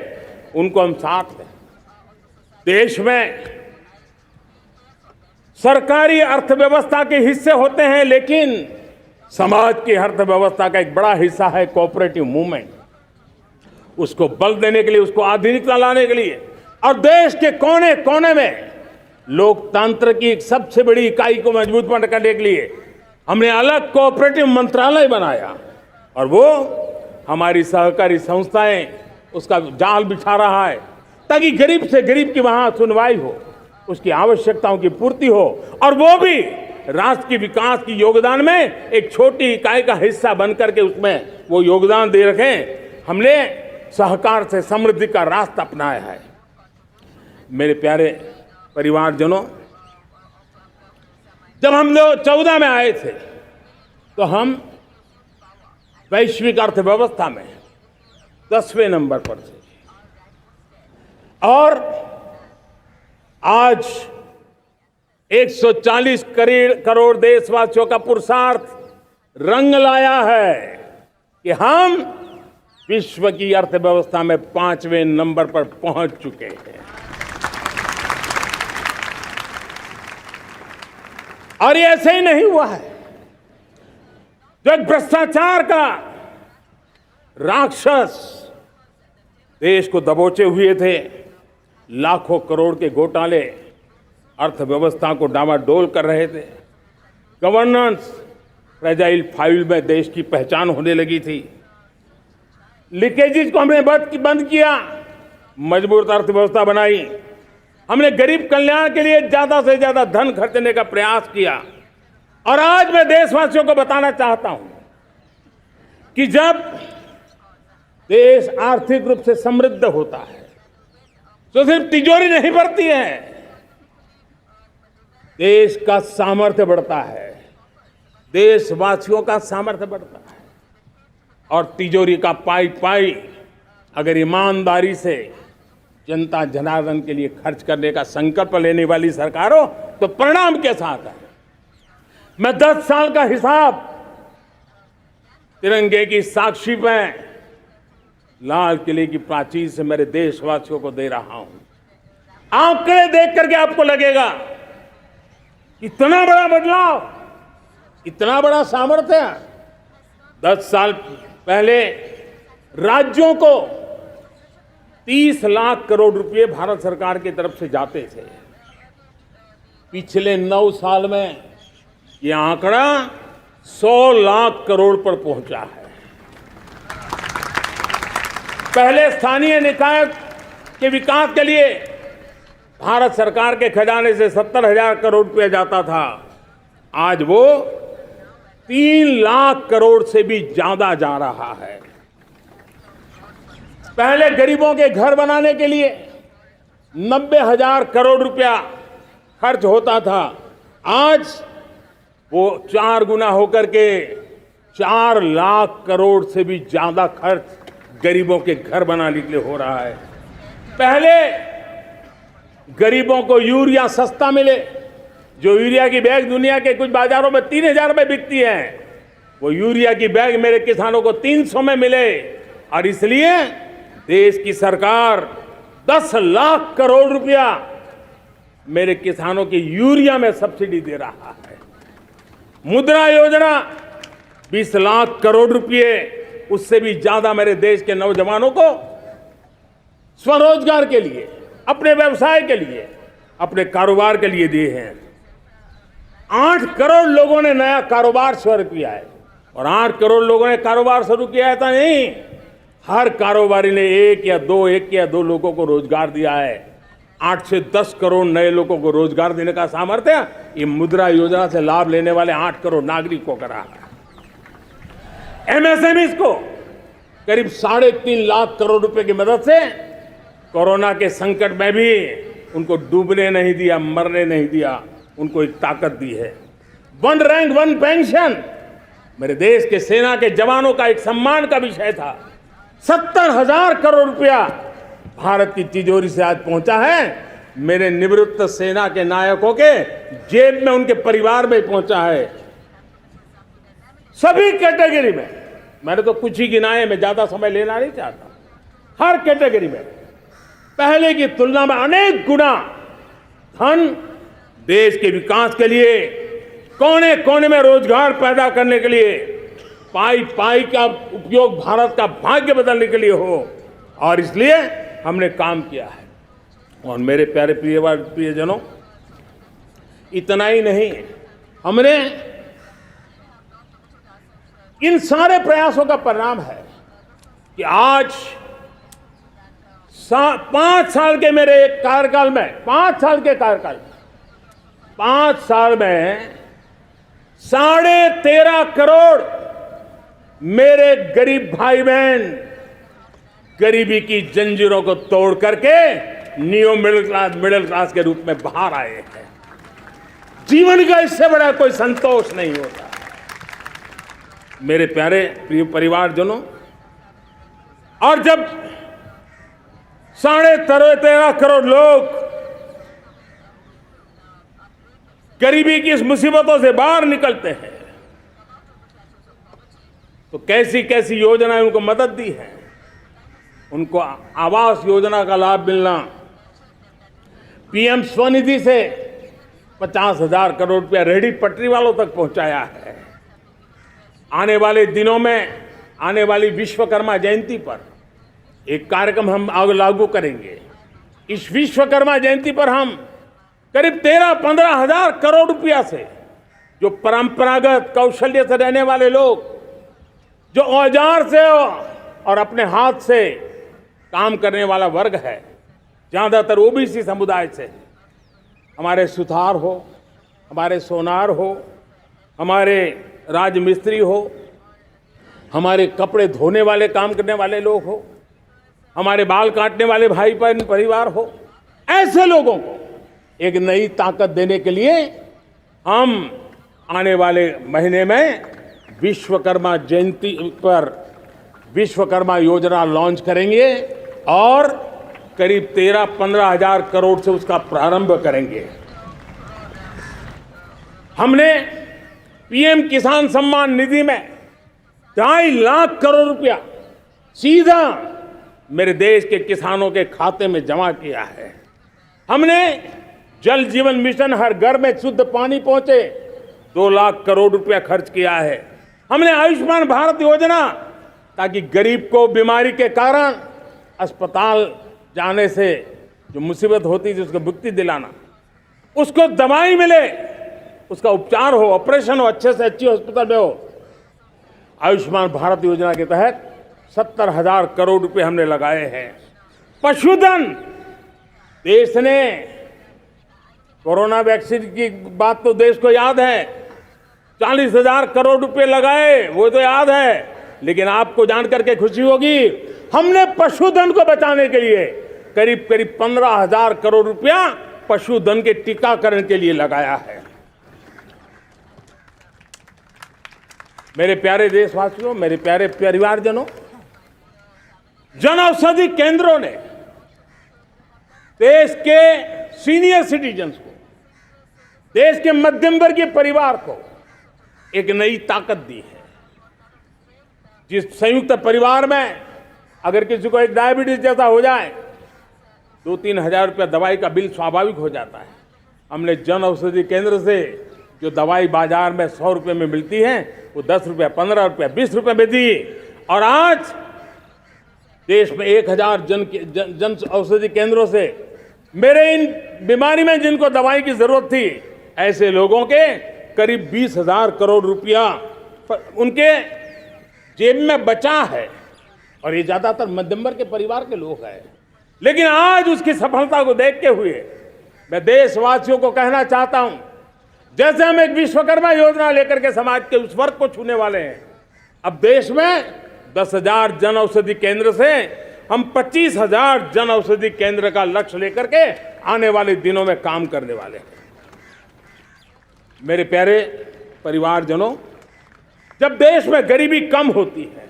उनको हम साथ लें। देश में सरकारी अर्थव्यवस्था के हिस्से होते हैं, लेकिन समाज की अर्थव्यवस्था का एक बड़ा हिस्सा है कोऑपरेटिव मूवमेंट। उसको बल देने के लिए, उसको आधुनिकता लाने के लिए और देश के कोने कोने में लोकतंत्र की एक सबसे बड़ी इकाई को मजबूत करने के लिए हमने अलग कोऑपरेटिव मंत्रालय बनाया। और वो हमारी सहकारी संस्थाएं उसका जाल बिछा रहा है, ताकि गरीब से गरीब की वहां सुनवाई हो, उसकी आवश्यकताओं की पूर्ति हो, और वो भी राष्ट्र की विकास की योगदान में एक छोटी इकाई का हिस्सा बनकर के उसमें वो योगदान दे रखें। हमने सहकार से समृद्धि का रास्ता अपनाया है। मेरे प्यारे परिवारजनों, जब हम लोग 14 में आए थे तो हम वैश्विक अर्थव्यवस्था में 10वें नंबर पर थे, और आज 140 करोड़ देशवासियों का पुरुषार्थ रंग लाया है कि हम विश्व की अर्थव्यवस्था में 5वें नंबर पर पहुंच चुके हैं। और ये ऐसे ही नहीं हुआ है। जो एक भ्रष्टाचार का राक्षस देश को दबोचे हुए थे, लाखों करोड़ के घोटाले अर्थव्यवस्था को डामाडोल कर रहे थे, गवर्नेंस फ्रेजाइल फाइल में देश की पहचान होने लगी थी, लीकेजेस को हमने बंद किया, मजबूत अर्थव्यवस्था बनाई। हमने गरीब कल्याण के लिए ज्यादा से ज्यादा धन खर्चने का प्रयास किया। और आज मैं देशवासियों को बताना चाहता हूं कि जब देश आर्थिक रूप से समृद्ध होता है तो सिर्फ तिजोरी नहीं भरती है, देश का सामर्थ्य बढ़ता है, देशवासियों का सामर्थ्य बढ़ता है। और तिजोरी का पाई पाई अगर ईमानदारी से जनता जनार्दन के लिए खर्च करने का संकल्प लेने वाली सरकार हो तो परिणाम के साथ है। मैं 10 साल का हिसाब तिरंगे की साक्षी में लाल किले की प्राचीर से मेरे देशवासियों को दे रहा हूं। आंकड़े देख करके आपको लगेगा इतना बड़ा बदलाव, इतना बड़ा सामर्थ्य। 10 साल पहले राज्यों को 30 लाख करोड़ रुपए भारत सरकार की तरफ से जाते थे। पिछले 9 साल में यह आंकड़ा 100 लाख करोड़ पर पहुंचा है। पहले स्थानीय निकाय के विकास के लिए भारत सरकार के खजाने से 70,000 करोड़ रुपया जाता था। आज वो 3 लाख करोड़ से भी ज्यादा जा रहा है। पहले गरीबों के घर बनाने के लिए 90,000 करोड़ रुपया खर्च होता था। आज वो 4 गुना होकर के 4 लाख करोड़ से भी ज्यादा खर्च गरीबों के घर बनाने के लिए हो रहा है। पहले गरीबों को यूरिया सस्ता मिले, जो यूरिया की बैग दुनिया के कुछ बाजारों में 3,000 में बिकती है, वो यूरिया की बैग मेरे किसानों को 300 में मिले। और इसलिए देश की सरकार 10 लाख करोड़ रुपया मेरे किसानों की यूरिया में सब्सिडी दे रहा है। मुद्रा योजना 20 लाख करोड़ रुपए, उससे भी ज्यादा मेरे देश के नौजवानों को स्वरोजगार के लिए, अपने व्यवसाय के लिए, अपने कारोबार के लिए दिए हैं। 8 करोड़ लोगों ने नया कारोबार शुरू किया है। और 8 करोड़ लोगों ने कारोबार शुरू किया है तो नहीं, हर कारोबारी ने एक या दो लोगों को रोजगार दिया है। 8 से 10 करोड़ नए लोगों को रोजगार देने का सामर्थ्य ये मुद्रा योजना से लाभ लेने वाले 8 करोड़ नागरिकों को करा है। एमएसएमई को करीब 3.5 लाख करोड़ रुपए की मदद से कोरोना के संकट में भी उनको डूबने नहीं दिया, मरने नहीं दिया, उनको एक ताकत दी है। 1 रैंक 1 पेंशन मेरे देश के सेना के जवानों का एक सम्मान का विषय था। 70,000 करोड़ रुपया भारत की तिजोरी से आज पहुंचा है, मेरे निवृत्त सेना के नायकों के जेब में, उनके परिवार में पहुंचा है। सभी कैटेगरी में, मैंने तो कुछ ही गिनाए, मैं ज्यादा समय लेना नहीं चाहता। हर कैटेगरी में पहले की तुलना में अनेक गुना धन देश के विकास के लिए, कोने कोने में रोजगार पैदा करने के लिए, पाई पाई का उपयोग भारत का भाग्य बदलने के लिए हो, और इसलिए हमने काम किया है। और मेरे प्यारे प्रियजनों, इतना ही नहीं, हमने इन सारे प्रयासों का परिणाम है कि आज 5 साल के मेरे कार्यकाल में, 5 साल के कार्यकाल में, 5 साल में 13.5 करोड़ मेरे गरीब भाई बहन गरीबी की जंजीरों को तोड़ करके नियो मिडिल क्लास के रूप में बाहर आए हैं। जीवन का इससे बड़ा कोई संतोष नहीं होता। मेरे प्यारे प्रिय परिवारजनों, और जब 13.5 करोड़ लोग गरीबी की इस मुसीबतों से बाहर निकलते हैं, तो कैसी कैसी योजनाएं उनको मदद दी है। उनको आवास योजना का लाभ मिलना, पीएम स्वनिधि से 50,000 करोड़ रुपया रेहड़ी पटरी वालों तक पहुंचाया है। आने वाले दिनों में, आने वाली विश्वकर्मा जयंती पर एक कार्यक्रम हम लागू करेंगे। इस विश्वकर्मा जयंती पर हम करीब 13-15 हजार करोड़ रुपया से, जो परंपरागत कौशल्य से रहने वाले लोग, जो औजार से और अपने हाथ से काम करने वाला वर्ग है, ज्यादातर ओबीसी समुदाय से, हमारे सुथार हो, हमारे सोनार हो, हमारे राजमिस्त्री हो, हमारे कपड़े धोने वाले काम करने वाले लोग हो, हमारे बाल काटने वाले भाई बहन परिवार हो, ऐसे लोगों को एक नई ताकत देने के लिए हम आने वाले महीने में विश्वकर्मा जयंती पर विश्वकर्मा योजना लॉन्च करेंगे और करीब 13-15 हजार करोड़ से उसका प्रारंभ करेंगे। हमने पीएम किसान सम्मान निधि में 2.5 लाख करोड़ रुपया सीधा मेरे देश के किसानों के खाते में जमा किया है। हमने जल जीवन मिशन, हर घर में शुद्ध पानी पहुंचे, 2 लाख करोड़ रुपया खर्च किया है। हमने आयुष्मान भारत योजना, ताकि गरीब को बीमारी के कारण अस्पताल जाने से जो मुसीबत होती थी उसको मुक्ति दिलाना, उसको दवाई मिले, उसका उपचार हो, ऑपरेशन हो, अच्छे से अच्छी हॉस्पिटल में हो। आयुष्मान भारत योजना के तहत 70,000 करोड़ रुपए हमने लगाए हैं। पशुधन, देश ने कोरोना वैक्सीन की बात तो देश को याद है, 40,000 करोड़ रुपए लगाए, वो तो याद है। लेकिन आपको जानकर के खुशी होगी, हमने पशुधन को बचाने के लिए करीब करीब 15,000 करोड़ रुपया पशुधन के टीकाकरण के लिए लगाया है। मेरे प्यारे देशवासियों, मेरे प्यारे परिवारजनों, जन औषधि केंद्रों ने देश के सीनियर सिटीजन्स को, देश के मध्यम वर्गीय परिवार को एक नई ताकत दी है। जिस संयुक्त परिवार में अगर किसी को एक डायबिटीज जैसा हो जाए, 2-3 हजार रुपया दवाई का बिल स्वाभाविक हो जाता है। हमने जन औषधि केंद्र से जो दवाई बाजार में 100 रुपये में मिलती है, वो 10 रुपया, 15 रुपया, 20 रुपये में दी। और आज देश में 1,000 जन औषधि केंद्रों से मेरे इन बीमारी में जिनको दवाई की जरूरत थी, ऐसे लोगों के करीब 20,000 करोड़ रुपया उनके जेब में बचा है। और ये ज्यादातर मध्यम वर्ग के परिवार के लोग हैं। लेकिन आज उसकी सफलता को देखते हुए मैं देशवासियों को कहना चाहता हूं, जैसे हम एक विश्वकर्मा योजना लेकर के समाज के उस वर्ग को छूने वाले हैं, अब देश में 10,000 जन औषधि केंद्र से हम 25,000 जन औषधि केंद्र का लक्ष्य लेकर के आने वाले दिनों में काम करने वाले हैं। मेरे प्यारे परिवारजनों, जब देश में गरीबी कम होती है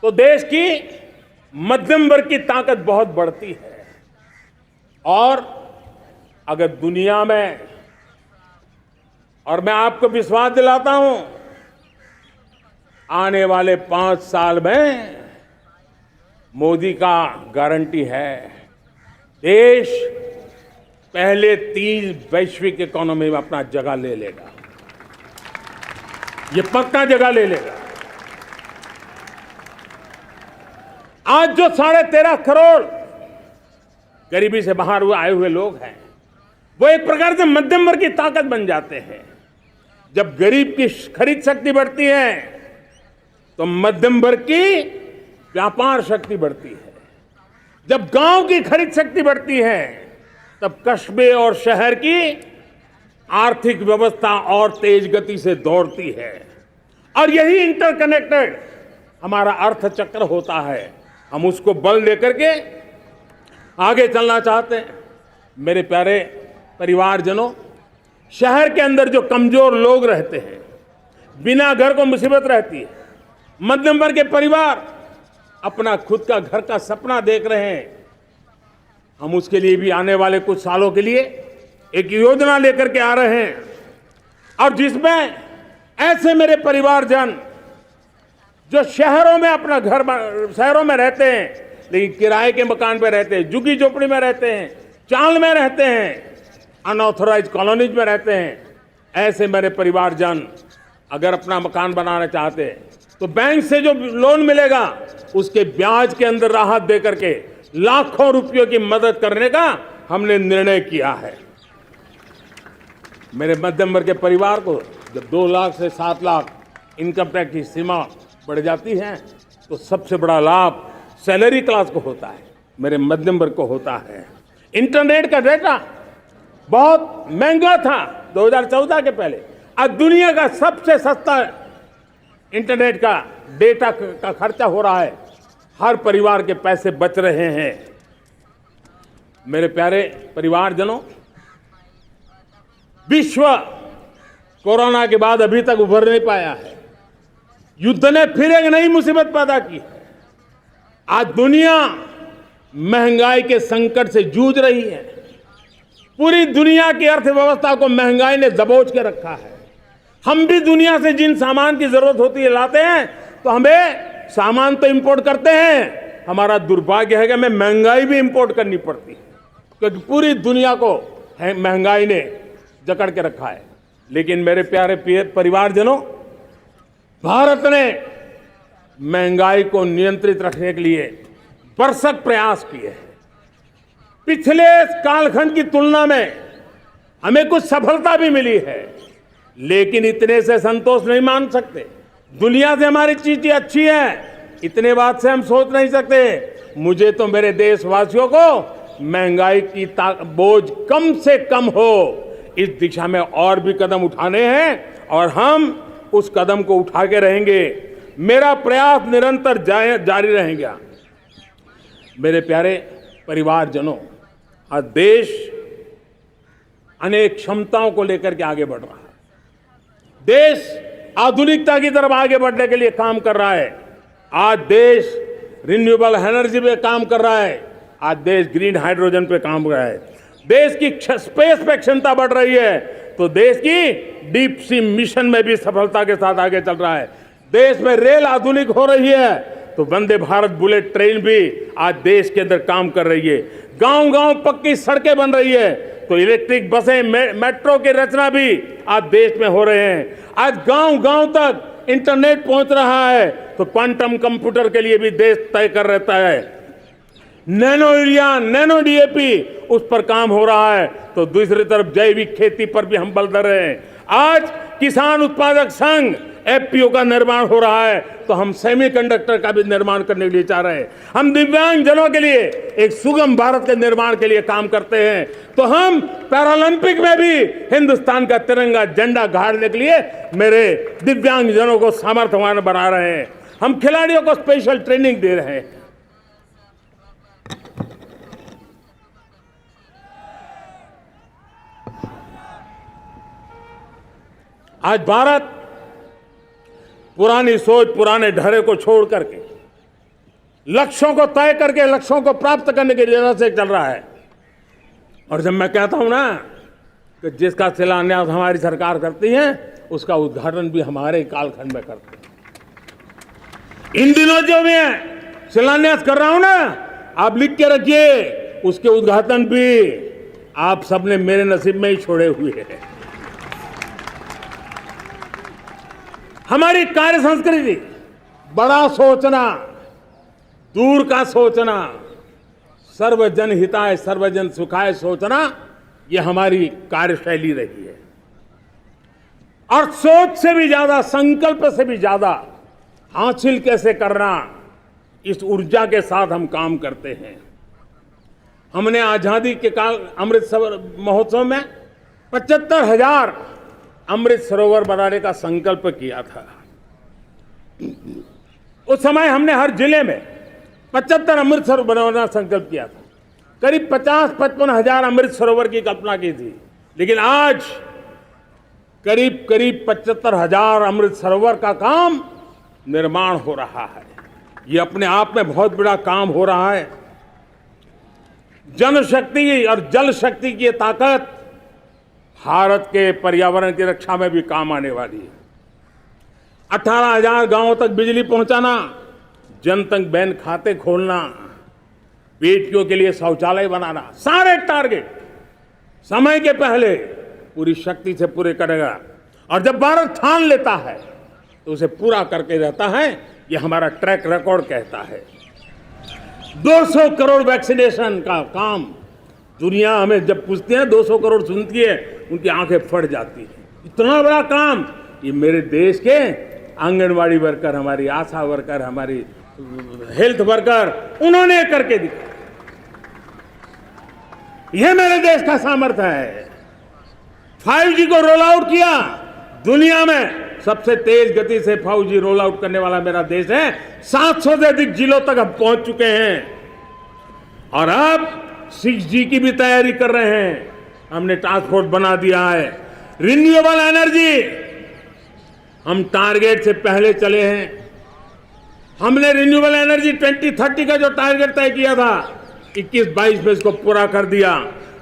तो देश की मध्यम वर्ग की ताकत बहुत बढ़ती है। और अगर दुनिया में, और मैं आपको विश्वास दिलाता हूं, आने वाले 5 साल में मोदी का गारंटी है, देश पहले 3 वैश्विक इकोनॉमी में अपना जगह ले लेगा। ये पक्का जगह ले लेगा। आज जो 13.5 करोड़ गरीबी से बाहर आए हुए लोग हैं, वो एक प्रकार से मध्यम वर्ग की ताकत बन जाते हैं। जब गरीब की खरीद शक्ति बढ़ती है तो मध्यम वर्ग की व्यापार शक्ति बढ़ती है। जब गांव की खरीद शक्ति बढ़ती है तब कस्बे और शहर की आर्थिक व्यवस्था और तेज गति से दौड़ती है। और यही इंटरकनेक्टेड हमारा अर्थचक्र होता है। हम उसको बल लेकर के आगे चलना चाहते हैं। मेरे प्यारे परिवारजनों, शहर के अंदर जो कमजोर लोग रहते हैं, बिना घर को मुसीबत रहती है, मध्यम वर्ग के परिवार अपना खुद का घर का सपना देख रहे हैं, हम उसके लिए भी आने वाले कुछ सालों के लिए एक योजना लेकर के आ रहे हैं। और जिसमें ऐसे मेरे परिवारजन जो शहरों में अपना घर, शहरों में रहते हैं लेकिन किराए के मकान पे रहते हैं, झुग्गी झोपड़ी में रहते हैं, चाल में रहते हैं, अनऑथराइज्ड कॉलोनीज में रहते हैं, ऐसे मेरे परिवारजन अगर अपना मकान बनाना चाहते हैं तो बैंक से जो लोन मिलेगा उसके ब्याज के अंदर राहत दे करके लाखों रुपयों की मदद करने का हमने निर्णय किया है। मेरे मध्यम वर्ग के परिवार को जब 2 लाख से 7 लाख इनकम टैक्स की सीमा बढ़ जाती है तो सबसे बड़ा लाभ सैलरी क्लास को होता है, मेरे मध्यम वर्ग को होता है। इंटरनेट का डेटा बहुत महंगा था 2014 के पहले, आज दुनिया का सबसे सस्ता इंटरनेट का डेटा का खर्चा हो रहा है। हर परिवार के पैसे बच रहे हैं। मेरे प्यारे परिवारजनों, विश्व कोरोना के बाद अभी तक उभर नहीं पाया है। युद्ध ने फिर एक नई मुसीबत पैदा की है। आज दुनिया महंगाई के संकट से जूझ रही है। पूरी दुनिया की अर्थव्यवस्था को महंगाई ने दबोच के रखा है। हम भी दुनिया से जिन सामान की जरूरत होती है लाते हैं, तो हमें सामान तो इंपोर्ट करते हैं, हमारा दुर्भाग्य है कि हमें महंगाई भी इंपोर्ट करनी पड़ती है, क्योंकि पूरी दुनिया को महंगाई ने जकड़ के रखा है। लेकिन मेरे प्यारे परिवारजनों, भारत ने महंगाई को नियंत्रित रखने के लिए भरसक प्रयास किए हैं। पिछले कालखंड की तुलना में हमें कुछ सफलता भी मिली है, लेकिन इतने से संतोष नहीं मान सकते। दुनिया से हमारी चीजें अच्छी है, इतने बात से हम सोच नहीं सकते। मुझे तो मेरे देशवासियों को महंगाई की बोझ कम से कम हो, इस दिशा में और भी कदम उठाने हैं और हम उस कदम को उठा के रहेंगे। मेरा प्रयास निरंतर जारी रहेगा। मेरे प्यारे परिवारजनों, आज देश अनेक क्षमताओं को लेकर के आगे बढ़ रहा है। देश आधुनिकता की तरफ आगे बढ़ने के लिए काम कर रहा है। आज देश रिन्यूएबल एनर्जी पे काम कर रहा है। आज देश ग्रीन हाइड्रोजन पे काम कर रहा है। देश की स्पेस पे क्षमता बढ़ रही है, तो देश की डीप सी मिशन में भी सफलता के साथ आगे चल रहा है। देश में रेल आधुनिक हो रही है, तो वंदे भारत बुलेट ट्रेन भी आज देश के अंदर काम कर रही है। गांव-गांव पक्की सड़कें बन रही है, तो इलेक्ट्रिक बसें, मेट्रो की रचना भी आज देश में हो रहे हैं। आज गांव-गांव तक इंटरनेट पहुंच रहा है, तो क्वांटम कंप्यूटर के लिए भी देश तय कर रहता है। नैनो यूरिया, नैनो डीएपी, उस पर काम हो रहा है, तो दूसरी तरफ जैविक खेती पर भी हम बल दे रहे हैं। आज किसान उत्पादक संघ एफपीओ का निर्माण हो रहा है, तो हम सेमीकंडक्टर का भी निर्माण करने के लिए चाह रहे हैं। हम दिव्यांग जनों के लिए एक सुगम भारत के निर्माण के लिए काम करते हैं, तो हम पैरालंपिक में भी हिंदुस्तान का तिरंगा झंडा गाड़ने के लिए मेरे दिव्यांग जनों को सामर्थ्यवान बना रहे हैं। हम खिलाड़ियों को स्पेशल ट्रेनिंग दे रहे हैं। आज भारत पुरानी सोच, पुराने ढर्रे को छोड़ करके लक्ष्यों को तय करके लक्ष्यों को प्राप्त करने की जरूरत से चल रहा है। और जब मैं कहता हूं ना कि जिसका शिलान्यास हमारी सरकार करती है, उसका उद्घाटन भी हमारे कालखंड में करते हैं। इन दिनों जो मैं शिलान्यास कर रहा हूं ना, आप लिख के रखिए, उसके उद्घाटन भी आप सबने मेरे नसीब में ही छोड़े हुए हैं। हमारी कार्य संस्कृति, बड़ा सोचना, दूर का सोचना, सर्वजन हिताय सर्वजन सुखाय सोचना, यह हमारी कार्यशैली रही है। और सोच से भी ज्यादा, संकल्प से भी ज्यादा हासिल कैसे करना, इस ऊर्जा के साथ हम काम करते हैं। हमने आजादी के काल अमृत महोत्सव में 75,000 अमृत सरोवर बनाने का संकल्प किया था। उस समय हमने हर जिले में 75 अमृत सरोवर बनाने का संकल्प किया था। करीब 50-55 हजार अमृत सरोवर की कल्पना की थी, लेकिन आज करीब 75,000 अमृत सरोवर का काम निर्माण हो रहा है। ये अपने आप में बहुत बड़ा काम हो रहा है। जनशक्ति और जल शक्ति की ताकत भारत के पर्यावरण की रक्षा में भी काम आने वाली है। 18,000 गांवों तक बिजली पहुंचाना, जनधन बैंक खाते खोलना, बेटियों के लिए शौचालय बनाना, सारे टारगेट समय के पहले पूरी शक्ति से पूरे करेगा। और जब भारत ठान लेता है तो उसे पूरा करके रहता है। ये हमारा ट्रैक रिकॉर्ड कहता है। 200 करोड़ वैक्सीनेशन का काम, दुनिया हमें जब पूछती है 200 करोड़ सुनती है, उनकी आंखें फट जाती है। इतना बड़ा काम ये मेरे देश के आंगनवाड़ी वर्कर, हमारी आशा वर्कर, हमारी हेल्थ वर्कर, उन्होंने करके दिखाया। यह मेरे देश का सामर्थ्य है। 5G को रोल आउट किया, दुनिया में सबसे तेज गति से 5G रोल आउट करने वाला मेरा देश है। 700 से अधिक जिलों तक हम पहुंच चुके हैं और अब 6G की भी तैयारी कर रहे हैं। हमने टास्क फोर्स बना दिया है। रिन्यूएबल एनर्जी, हम टारगेट से पहले चले हैं। हमने रिन्यूएबल एनर्जी 2030 का जो टारगेट तय किया था, 21-22 में इसको पूरा कर दिया।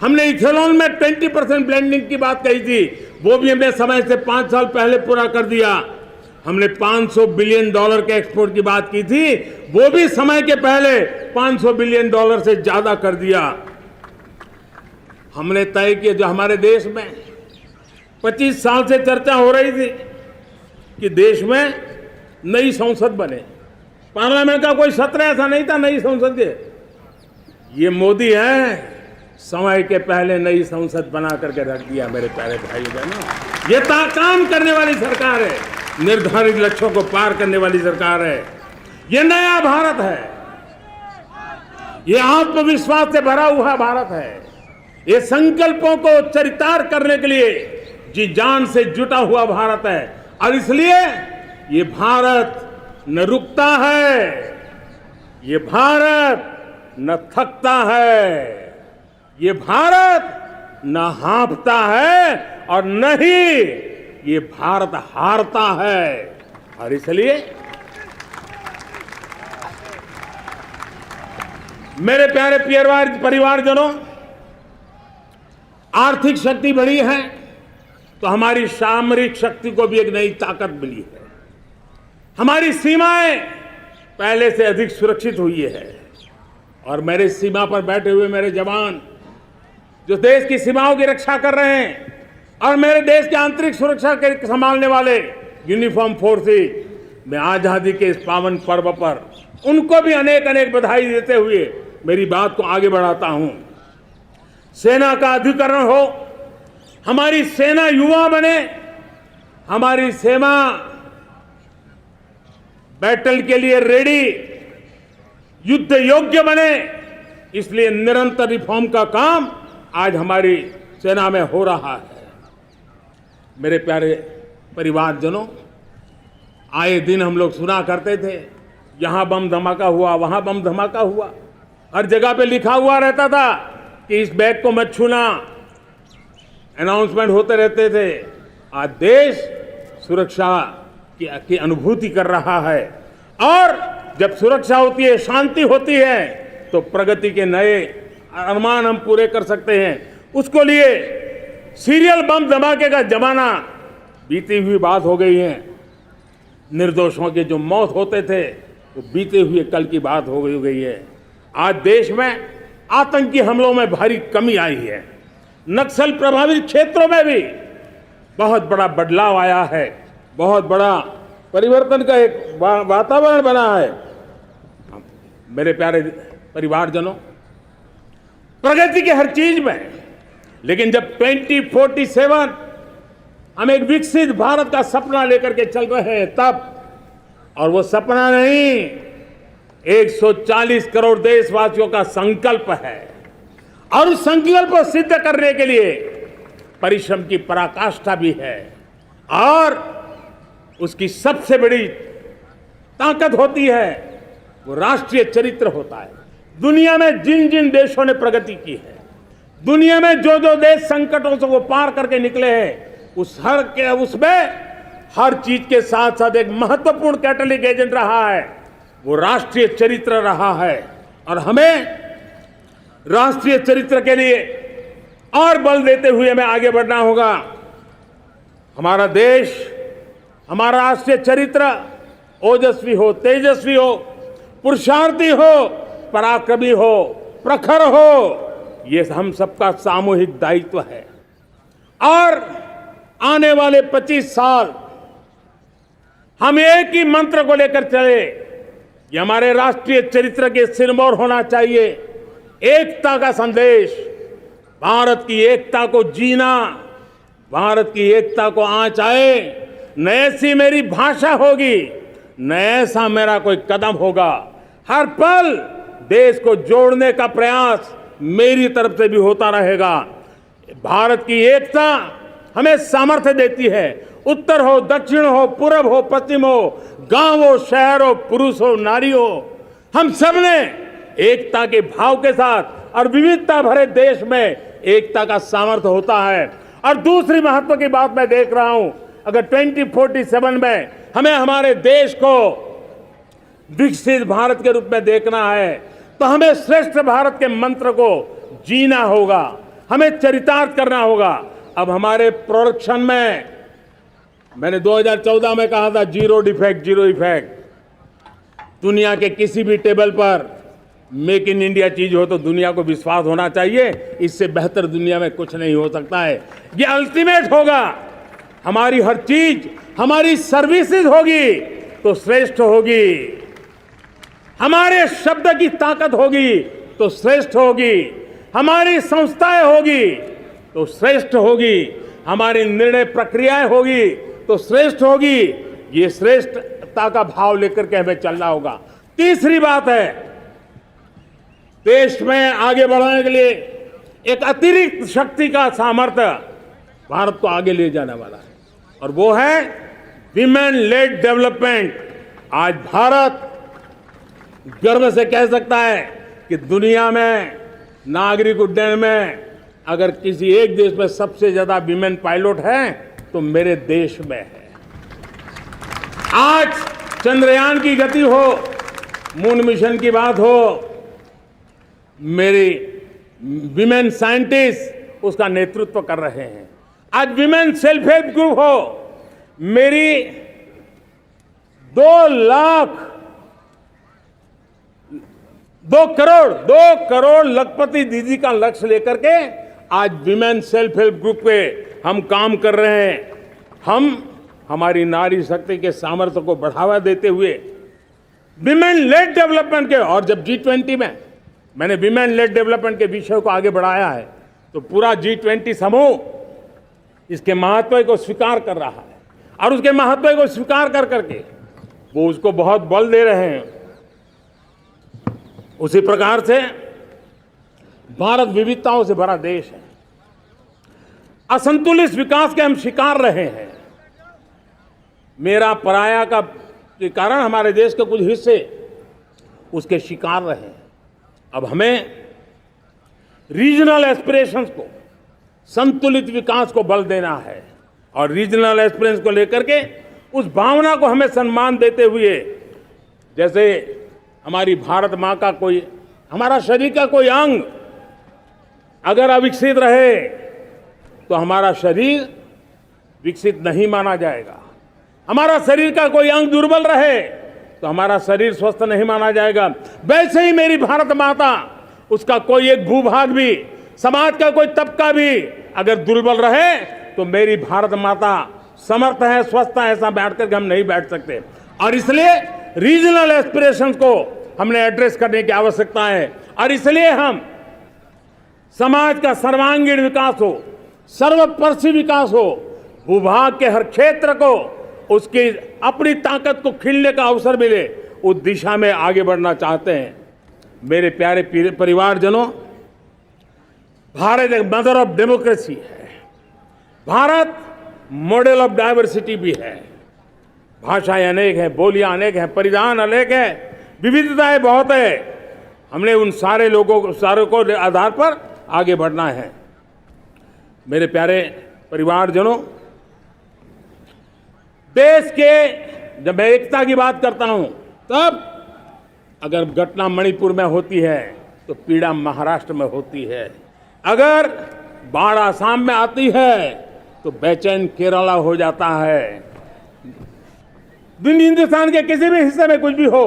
हमने इथेनॉल में 20% ब्लेंडिंग की बात कही थी, वो भी हमने समय से 5 साल पहले पूरा कर दिया। हमने $500 बिलियन के एक्सपोर्ट की बात की थी, वो भी समय के पहले $500 बिलियन से ज्यादा कर दिया। हमने तय किया, जो हमारे देश में 25 साल से चर्चा हो रही थी कि देश में नई संसद बने, पार्लियामेंट का कोई सत्र ऐसा नहीं था नई संसद के। ये मोदी है, समय के पहले नई संसद बना करके रख दिया। मेरे प्यारे भाइयों बहनों, ये काम करने वाली सरकार है। निर्धारित लक्ष्यों को पार करने वाली सरकार है। ये नया भारत है, ये आत्मविश्वास से भरा हुआ भारत है, ये संकल्पों को चरितार्थ करने के लिए जी जान से जुटा हुआ भारत है। और इसलिए ये भारत न रुकता है, ये भारत न थकता है, ये भारत न हाँफता है और न ही ये भारत हारता है। और इसलिए मेरे प्यारे परिवारजनों, आर्थिक शक्ति बढ़ी है तो हमारी सामरिक शक्ति को भी एक नई ताकत मिली है। हमारी सीमाएं पहले से अधिक सुरक्षित हुई है और मेरे सीमा पर बैठे हुए मेरे जवान जो देश की सीमाओं की रक्षा कर रहे हैं और मेरे देश की आंतरिक सुरक्षा के संभालने वाले यूनिफॉर्म फोर्सेस, मैं आजादी के इस पावन पर्व पर उनको भी अनेक अनेक बधाई देते हुए मेरी बात को आगे बढ़ाता हूं। सेना का अधिकरण हो, हमारी सेना युवा बने, हमारी सेना बैटल के लिए रेडी, युद्ध योग्य बने, इसलिए निरंतर रिफॉर्म का काम आज हमारी सेना में हो रहा है। मेरे प्यारे परिवारजनों, आए दिन हम लोग सुना करते थे, यहां बम धमाका हुआ, वहां बम धमाका हुआ, हर जगह पे लिखा हुआ रहता था कि इस बैग को मत छूना, अनाउंसमेंट होते रहते थे। आज देश सुरक्षा की अनुभूति कर रहा है और जब सुरक्षा होती है, शांति होती है, तो प्रगति के नए अरमान हम पूरे कर सकते हैं। उसको लिए सीरियल बम धमाके का जमाना बीती हुई बात हो गई है। निर्दोषों के जो मौत होते थे वो बीते हुए कल की बात हो गई है। आज देश में आतंकी हमलों में भारी कमी आई है। नक्सल प्रभावित क्षेत्रों में भी बहुत बड़ा बदलाव आया है, बहुत बड़ा परिवर्तन का एक वातावरण बना है। मेरे प्यारे परिवारजनों, प्रगति के हर चीज में, लेकिन जब 2047 हम एक विकसित भारत का सपना लेकर के चल रहे हैं तब, और वो सपना नहीं, 140 करोड़ देशवासियों का संकल्प है और उस संकल्प को सिद्ध करने के लिए परिश्रम की पराकाष्ठा भी है। और उसकी सबसे बड़ी ताकत होती है वो राष्ट्रीय चरित्र होता है। दुनिया में जिन जिन देशों ने प्रगति की है, दुनिया में जो जो देश संकटों से वो पार करके निकले हैं, उसमें हर चीज के साथ साथ एक महत्वपूर्ण कैटलिक एजेंट रहा है, वो राष्ट्रीय चरित्र रहा है। और हमें राष्ट्रीय चरित्र के लिए और बल देते हुए हमें आगे बढ़ना होगा। हमारा देश, हमारा राष्ट्रीय चरित्र ओजस्वी हो, तेजस्वी हो, पुरुषार्थी हो, पराक्रमी हो, प्रखर हो, ये हम सबका सामूहिक दायित्व है। और आने वाले 25 साल हम एक ही मंत्र को लेकर चले, ये हमारे राष्ट्रीय चरित्र के सिरमौर होना चाहिए। एकता का संदेश, भारत की एकता को जीना, भारत की एकता को आंच आए, न ऐसी मेरी भाषा होगी, न ऐसा मेरा कोई कदम होगा। हर पल देश को जोड़ने का प्रयास मेरी तरफ से भी होता रहेगा। भारत की एकता हमें सामर्थ्य देती है। उत्तर हो, दक्षिण हो, पूर्व हो, पश्चिम हो, गांव हो, शहर हो, पुरुष हो, नारी हो, हम सब ने एकता के भाव के साथ और विविधता भरे देश में एकता का सामर्थ्य होता है। और दूसरी महत्व की बात मैं देख रहा हूं, अगर 2047 में हमें हमारे देश को विकसित भारत के रूप में देखना है तो हमें श्रेष्ठ भारत के मंत्र को जीना होगा, हमें चरितार्थ करना होगा। अब हमारे प्रोडक्शन में, मैंने 2014 में कहा था जीरो डिफेक्ट, जीरो इफेक्ट। दुनिया के किसी भी टेबल पर मेक इन इंडिया चीज हो तो दुनिया को विश्वास होना चाहिए, इससे बेहतर दुनिया में कुछ नहीं हो सकता है। ये अल्टीमेट होगा। हमारी हर चीज, हमारी सर्विसेज होगी तो श्रेष्ठ होगी, हमारे शब्द की ताकत होगी तो श्रेष्ठ होगी, हमारी संस्थाएं होगी तो श्रेष्ठ होगी, हमारी निर्णय प्रक्रियाएं होगी तो श्रेष्ठ होगी। ये श्रेष्ठता का भाव लेकर के हमें चलना होगा। तीसरी बात है, देश में आगे बढ़ाने के लिए एक अतिरिक्त शक्ति का सामर्थ्य भारत को आगे ले जाने वाला है, और वो है विमेन लेड डेवलपमेंट। आज भारत गर्व से कह सकता है कि दुनिया में नागरिक उड्डयन में अगर किसी एक देश में सबसे ज्यादा विमेन पायलट हैं तो मेरे देश में है। आज चंद्रयान की गति हो, मून मिशन की बात हो, मेरी विमेन साइंटिस्ट उसका नेतृत्व कर रहे हैं। आज विमेन सेल्फ हेल्प ग्रुप हो, मेरी 2 करोड़ लखपति दीदी का लक्ष्य लेकर के आज विमेन सेल्फ हेल्प ग्रुप पे हम काम कर रहे हैं। हम हमारी नारी शक्ति के सामर्थ्य को बढ़ावा देते हुए विमेन लेड डेवलपमेंट के, और जब G20 में मैंने विमेन लेड डेवलपमेंट के विषय को आगे बढ़ाया है तो पूरा G20 समूह इसके महत्व को स्वीकार कर रहा है, और उसके महत्व को स्वीकार कर करके वो उसको बहुत बल दे रहे हैं। उसी प्रकार से भारत विविधताओं से भरा देश है। असंतुलित विकास के हम शिकार रहे हैं। मेरा पराया का के कारण हमारे देश के कुछ हिस्से उसके शिकार रहे हैं। अब हमें रीजनल एस्पिरेशंस को, संतुलित विकास को बल देना है, और रीजनल एस्पिरेशंस को लेकर के उस भावना को हमें सम्मान देते हुए, जैसे हमारी भारत माँ का कोई, हमारा शरीर का कोई अंग अगर अविकसित रहे तो हमारा शरीर विकसित नहीं माना जाएगा। हमारा शरीर का कोई अंग दुर्बल रहे तो हमारा शरीर स्वस्थ नहीं माना जाएगा। वैसे ही मेरी भारत माता, उसका कोई एक भूभाग भी, समाज का कोई तबका भी अगर दुर्बल रहे तो मेरी भारत माता समर्थ है, स्वस्थ है, ऐसा बैठ करके हम नहीं बैठ सकते। और इसलिए रीजनल एस्पिरेशंस को हमने एड्रेस करने की आवश्यकता है, और इसलिए हम समाज का सर्वांगीण विकास हो, सर्वस्पर्शी विकास हो, भूभाग के हर क्षेत्र को उसकी अपनी ताकत को खिलने का अवसर मिले, उस दिशा में आगे बढ़ना चाहते हैं। मेरे प्यारे परिवारजनों, भारत एक मदर ऑफ डेमोक्रेसी है। भारत मॉडल ऑफ डाइवर्सिटी भी है। भाषाएं अनेक हैं, बोलियां अनेक हैं, परिधान अनेक हैं, विविधताएं बहुत है। हमने उन सारे लोगों को, सारों को आधार पर आगे बढ़ना है। मेरे प्यारे परिवारजनों, देश के जब मैं एकता की बात करता हूं, तब अगर घटना मणिपुर में होती है तो पीड़ा महाराष्ट्र में होती है। अगर बाढ़ आसाम में आती है तो बेचैन केरला हो जाता है। हिंदुस्तान के किसी भी हिस्से में कुछ भी हो,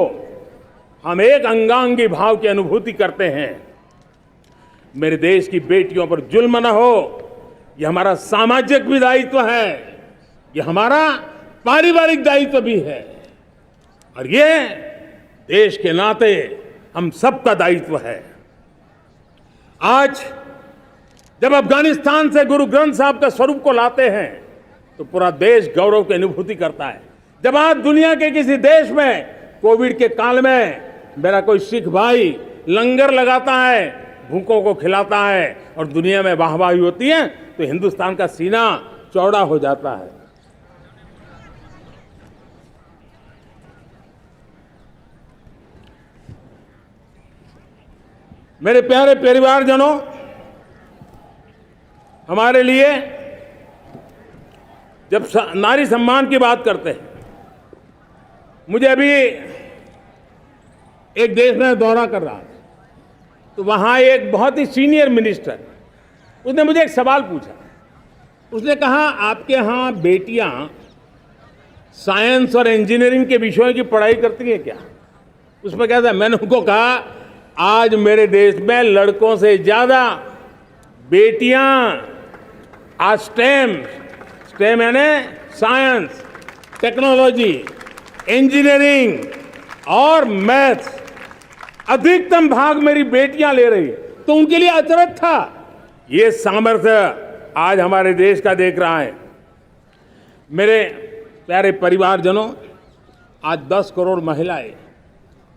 हम एक अंगांगी भाव की अनुभूति करते हैं। मेरे देश की बेटियों पर जुल्म न हो, यह हमारा सामाजिक भी दायित्व है, यह हमारा पारिवारिक दायित्व भी है, और ये देश के नाते हम सबका दायित्व है। आज जब अफगानिस्तान से गुरु ग्रंथ साहब के स्वरूप को लाते हैं तो पूरा देश गौरव की अनुभूति करता है। जब आज दुनिया के किसी देश में कोविड के काल में मेरा कोई सिख भाई लंगर लगाता है, भूखों को खिलाता है, और दुनिया में वाहवाही होती है, तो हिंदुस्तान का सीना चौड़ा हो जाता है। मेरे प्यारे परिवारजनों, हमारे लिए जब नारी सम्मान की बात करते हैं, मुझे अभी एक देश में दौरा कर रहा था, तो वहाँ एक बहुत ही सीनियर मिनिस्टर, उसने मुझे एक सवाल पूछा। उसने कहा, आपके यहाँ बेटियाँ साइंस और इंजीनियरिंग के विषयों की पढ़ाई करती हैं क्या? उसमें क्या था? मैंने उनको कहा, आज मेरे देश में लड़कों से ज़्यादा बेटियाँ आज स्टेम यानी साइंस, टेक्नोलॉजी, इंजीनियरिंग और मैथ्स, अधिकतम भाग मेरी बेटियां ले रही। तो उनके लिए अचरज था। ये सामर्थ्य आज हमारे देश का देख रहा है। मेरे प्यारे परिवारजनों, आज 10 करोड़ महिलाएं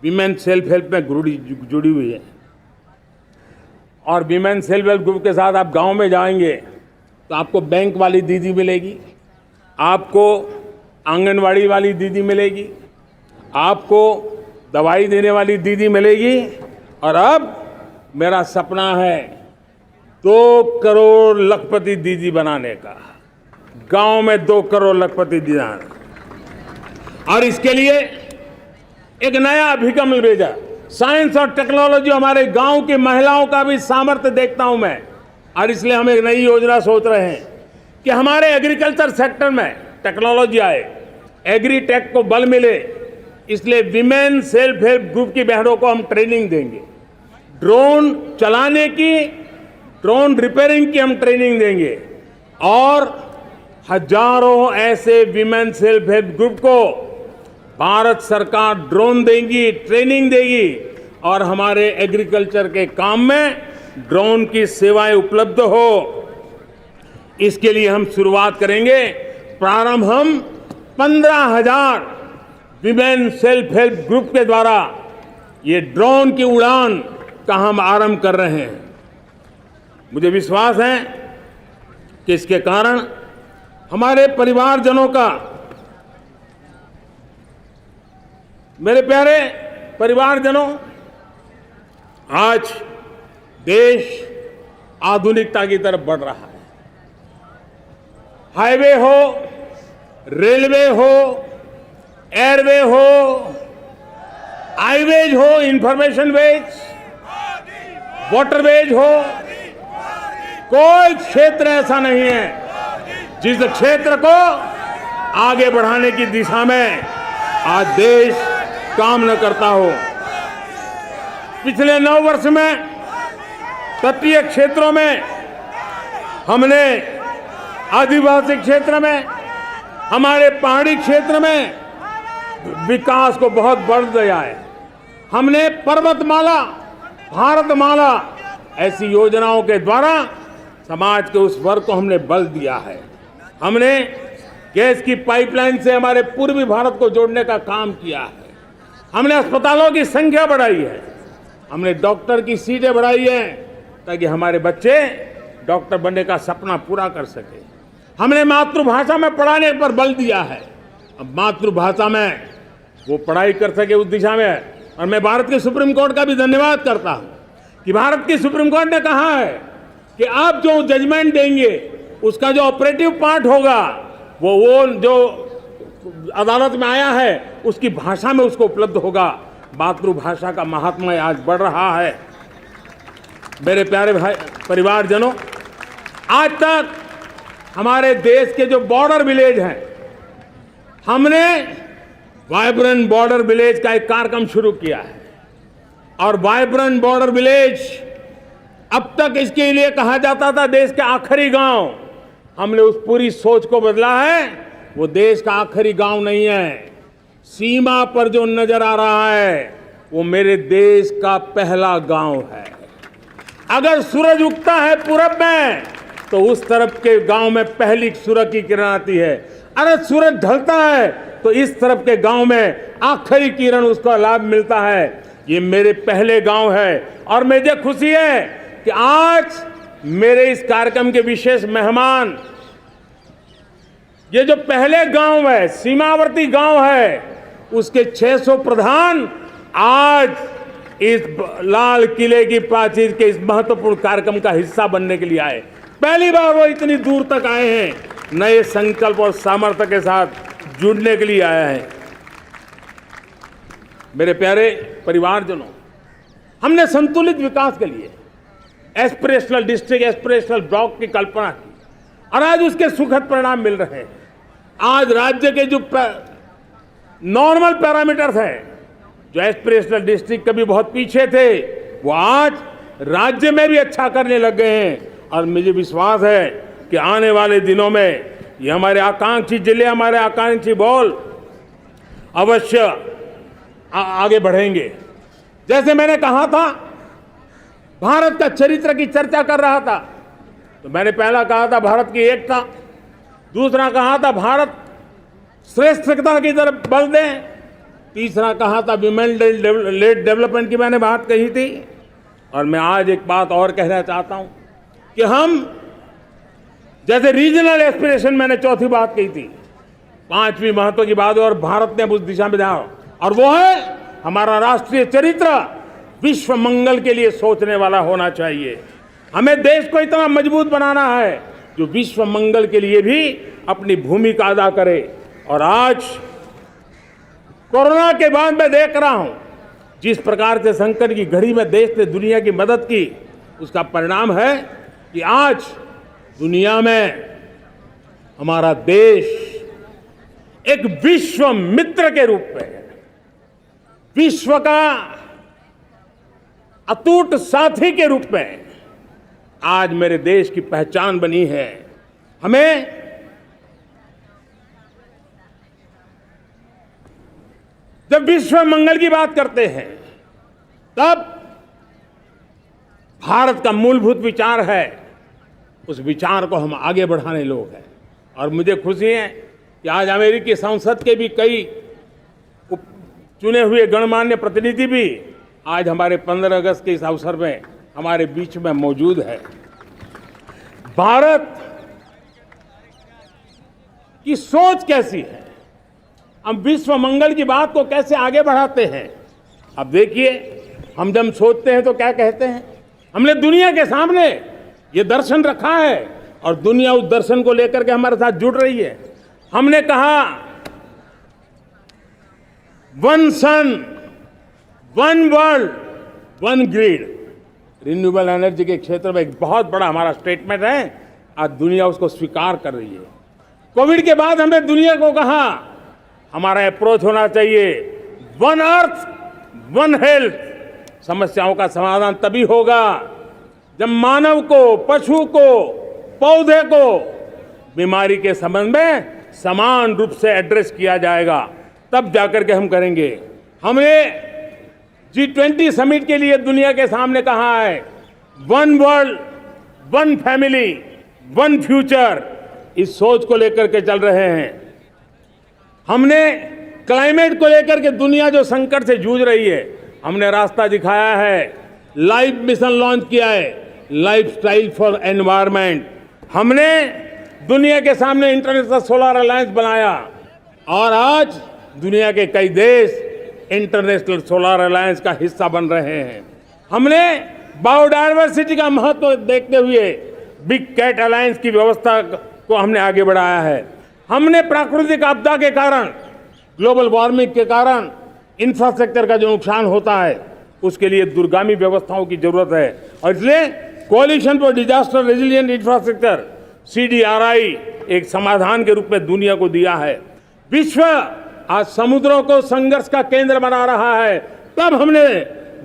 विमेन सेल्फ हेल्प में जुड़ी हुई है। और विमेन सेल्फ हेल्प ग्रुप के साथ आप गांव में जाएंगे तो आपको बैंक वाली दीदी मिलेगी, आपको आंगनवाड़ी वाली दीदी मिलेगी, आपको दवाई देने वाली दीदी मिलेगी। और अब मेरा सपना है 2 करोड़ लखपति दीदी बनाने का, गांव में 2 करोड़ लखपति दीदी। और इसके लिए एक नया अभिगम भेजा, साइंस और टेक्नोलॉजी। हमारे गांव की महिलाओं का भी सामर्थ्य देखता हूं मैं, और इसलिए हम एक नई योजना सोच रहे हैं कि हमारे एग्रीकल्चर सेक्टर में टेक्नोलॉजी आए, एग्री टेक को बल मिले। इसलिए विमेन सेल्फ हेल्प ग्रुप की बहनों को हम ट्रेनिंग देंगे, ड्रोन चलाने की, ड्रोन रिपेयरिंग की हम ट्रेनिंग देंगे। और हजारों ऐसे विमेन सेल्फ हेल्प ग्रुप को भारत सरकार ड्रोन देगी, ट्रेनिंग देगी, और हमारे एग्रीकल्चर के काम में ड्रोन की सेवाएं उपलब्ध हो। इसके लिए हम शुरुआत करेंगे। प्रारंभ हम 15,000 विमेन सेल्फ हेल्प ग्रुप के द्वारा ये ड्रोन की उड़ान का हम आरंभ कर रहे हैं। मुझे विश्वास है कि इसके कारण हमारे परिवारजनों का, मेरे प्यारे परिवारजनों, आज देश आधुनिकता की तरफ बढ़ रहा है। हाईवे हो, रेलवे हो, एयरवे हो, हाईवेज हो, इंफॉर्मेशन वेज, वाटरवेज हो, कोई क्षेत्र ऐसा नहीं है जिस क्षेत्र को आगे बढ़ाने की दिशा में आज देश काम न करता हो। पिछले 9 वर्ष में तटीय क्षेत्रों में हमने, आदिवासी क्षेत्र में, हमारे पहाड़ी क्षेत्र में विकास को बहुत बल दिया है। हमने पर्वतमाला, भारतमाला ऐसी योजनाओं के द्वारा समाज के उस वर्ग को हमने बल दिया है। हमने गैस की पाइपलाइन से हमारे पूर्वी भारत को जोड़ने का काम किया है। हमने अस्पतालों की संख्या बढ़ाई है, हमने डॉक्टर की सीटें बढ़ाई हैं ताकि हमारे बच्चे डॉक्टर बनने का सपना पूरा कर सके। हमने मातृभाषा में पढ़ाने पर बल दिया है, अब मातृभाषा में वो पढ़ाई कर सके उस दिशा में। और मैं भारत के सुप्रीम कोर्ट का भी धन्यवाद करता हूं कि भारत की सुप्रीम कोर्ट ने कहा है कि आप जो जजमेंट देंगे उसका जो ऑपरेटिव पार्ट होगा वो जो अदालत में आया है उसकी भाषा में उसको उपलब्ध होगा। मातृभाषा का महात्म्य आज बढ़ रहा है। मेरे प्यारे भाई परिवारजनों, आज तक हमारे देश के जो बॉर्डर विलेज हैं, हमने वाइब्रेंट बॉर्डर विलेज का एक कार्यक्रम शुरू किया है। और वाइब्रेंट बॉर्डर विलेज, अब तक इसके लिए कहा जाता था देश के आखिरी गांव। हमने उस पूरी सोच को बदला है, वो देश का आखिरी गांव नहीं है। सीमा पर जो नजर आ रहा है वो मेरे देश का पहला गांव है। अगर सूरज उगता है पूरब में तो उस तरफ के गांव में पहली सूरज की किरण आती है। अगर सूरज ढलता है तो इस तरफ के गांव में आखिरी किरण उसका लाभ मिलता है। ये मेरे पहले गांव है और मुझे खुशी है कि आज मेरे इस कार्यक्रम के विशेष मेहमान, ये जो पहले गांव है, सीमावर्ती गांव है, उसके 600 प्रधान आज इस लाल किले की प्राचीर के इस महत्वपूर्ण कार्यक्रम का हिस्सा बनने के लिए आए। पहली बार वो इतनी दूर तक आए हैं, नए संकल्प और सामर्थ्य के साथ जुड़ने के लिए आया है। मेरे प्यारे परिवारजनों, हमने संतुलित विकास के लिए एस्पिरेशनल डिस्ट्रिक्ट, एस्पिरेशनल ब्लॉक की कल्पना की और आज उसके सुखद परिणाम मिल रहे हैं। आज राज्य के जो नॉर्मल पैरामीटर्स हैं, जो एस्पिरेशनल डिस्ट्रिक्ट कभी बहुत पीछे थे, वो आज राज्य में भी अच्छा करने लग गए हैं। और मुझे विश्वास है कि आने वाले दिनों में ये हमारे आकांक्षी जिले, हमारे आकांक्षी बॉल अवश्य आगे बढ़ेंगे। जैसे मैंने कहा था, भारत का चरित्र की चर्चा कर रहा था, तो मैंने पहला कहा था भारत की एकता, दूसरा कहा था भारत श्रेष्ठता की तरफ बल दें। तीसरा कहा था विमेन लेड डेवलपमेंट की मैंने बात कही थी। और मैं आज एक बात और कहना चाहता हूं कि हम जैसे रीजनल एस्पिरेशन, मैंने चौथी बात कही थी, पांचवी महत्व की बात, और भारत ने उस दिशा में ध्यान, और वो है हमारा राष्ट्रीय चरित्र विश्व मंगल के लिए सोचने वाला होना चाहिए। हमें देश को इतना मजबूत बनाना है जो विश्व मंगल के लिए भी अपनी भूमिका अदा करे। और आज कोरोना के बाद मैं देख रहा हूं जिस प्रकार से संकट की घड़ी में देश ने दुनिया की मदद की, उसका परिणाम है कि आज दुनिया में हमारा देश एक विश्व मित्र के रूप में, विश्व का अटूट साथी के रूप में आज मेरे देश की पहचान बनी है। हमें जब विश्व मंगल की बात करते हैं तब भारत का मूलभूत विचार है, उस विचार को हम आगे बढ़ाने लोग हैं। और मुझे खुशी है कि आज अमेरिकी संसद के भी कई चुने हुए गणमान्य प्रतिनिधि भी आज हमारे 15 अगस्त के इस अवसर में हमारे बीच में मौजूद है। भारत की सोच कैसी है, हम विश्व मंगल की बात को कैसे आगे बढ़ाते हैं। अब देखिए, हम जब सोचते हैं तो क्या कहते हैं, हमने दुनिया के सामने ये दर्शन रखा है और दुनिया उस दर्शन को लेकर के हमारे साथ जुड़ रही है। हमने कहा one sun, one world, one grid. Renewable energy के क्षेत्र में एक बहुत बड़ा हमारा स्टेटमेंट है, आज दुनिया उसको स्वीकार कर रही है। कोविड के बाद हमने दुनिया को कहा हमारा अप्रोच होना चाहिए वन अर्थ, वन हेल्थ। समस्याओं का समाधान तभी होगा जब मानव को, पशु को, पौधे को बीमारी के संबंध में समान रूप से एड्रेस किया जाएगा, तब जाकर के हम करेंगे। हमने G20 समिट के लिए दुनिया के सामने कहा है one world, one family, one future. इस सोच को लेकर के चल रहे हैं। हमने क्लाइमेट को लेकर के दुनिया जो संकट से जूझ रही है, हमने रास्ता दिखाया है, लाइफ मिशन लॉन्च किया है, लाइफस्टाइल फॉर एनवायरनमेंट। हमने दुनिया के सामने इंटरनेशनल सोलर अलायंस बनाया और आज दुनिया के कई देश इंटरनेशनल सोलर अलायंस का हिस्सा बन रहे हैं। हमने बायोडायवर्सिटी का महत्व देखते हुए बिग कैट अलायंस की व्यवस्था को हमने आगे बढ़ाया है। हमने प्राकृतिक आपदा के कारण, ग्लोबल वार्मिंग के कारण इंफ्रास्ट्रक्चर का जो नुकसान होता है, उसके लिए दूरगामी व्यवस्थाओं की जरूरत है। और इसलिए coalition for disaster resilient infrastructure, CDRI, एक समाधान के रूप में दुनिया को दिया है। विश्व आज समुद्रों को संघर्ष का केंद्र बना रहा है, तब हमने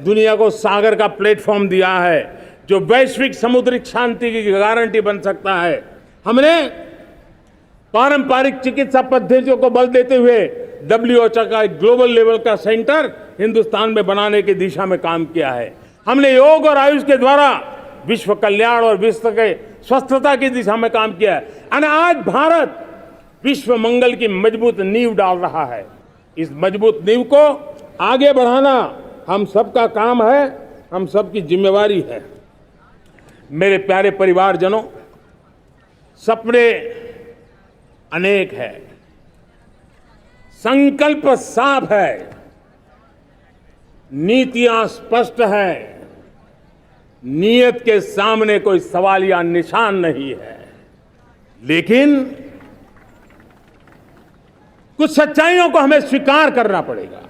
दुनिया को सागर का प्लेटफॉर्म दिया है जो वैश्विक समुद्री शांति की गारंटी बन सकता है। हमने पारंपरिक चिकित्सा पद्धतियों को बल देते हुए WHO का एक ग्लोबल लेवल का सेंटर हिंदुस्तान में बनाने की दिशा में काम किया है। हमने योग और आयुष के द्वारा विश्व कल्याण और विश्व के स्वस्थता की दिशा में काम किया है। और आज भारत विश्व मंगल की मजबूत नींव डाल रहा है। इस मजबूत नींव को आगे बढ़ाना हम सबका काम है, हम सबकी जिम्मेवारी है। मेरे प्यारे परिवारजनों, सपने अनेक है, संकल्प साफ है, नीतियां स्पष्ट है, नियत के सामने कोई सवाल या निशान नहीं है। लेकिन कुछ सच्चाइयों को हमें स्वीकार करना पड़ेगा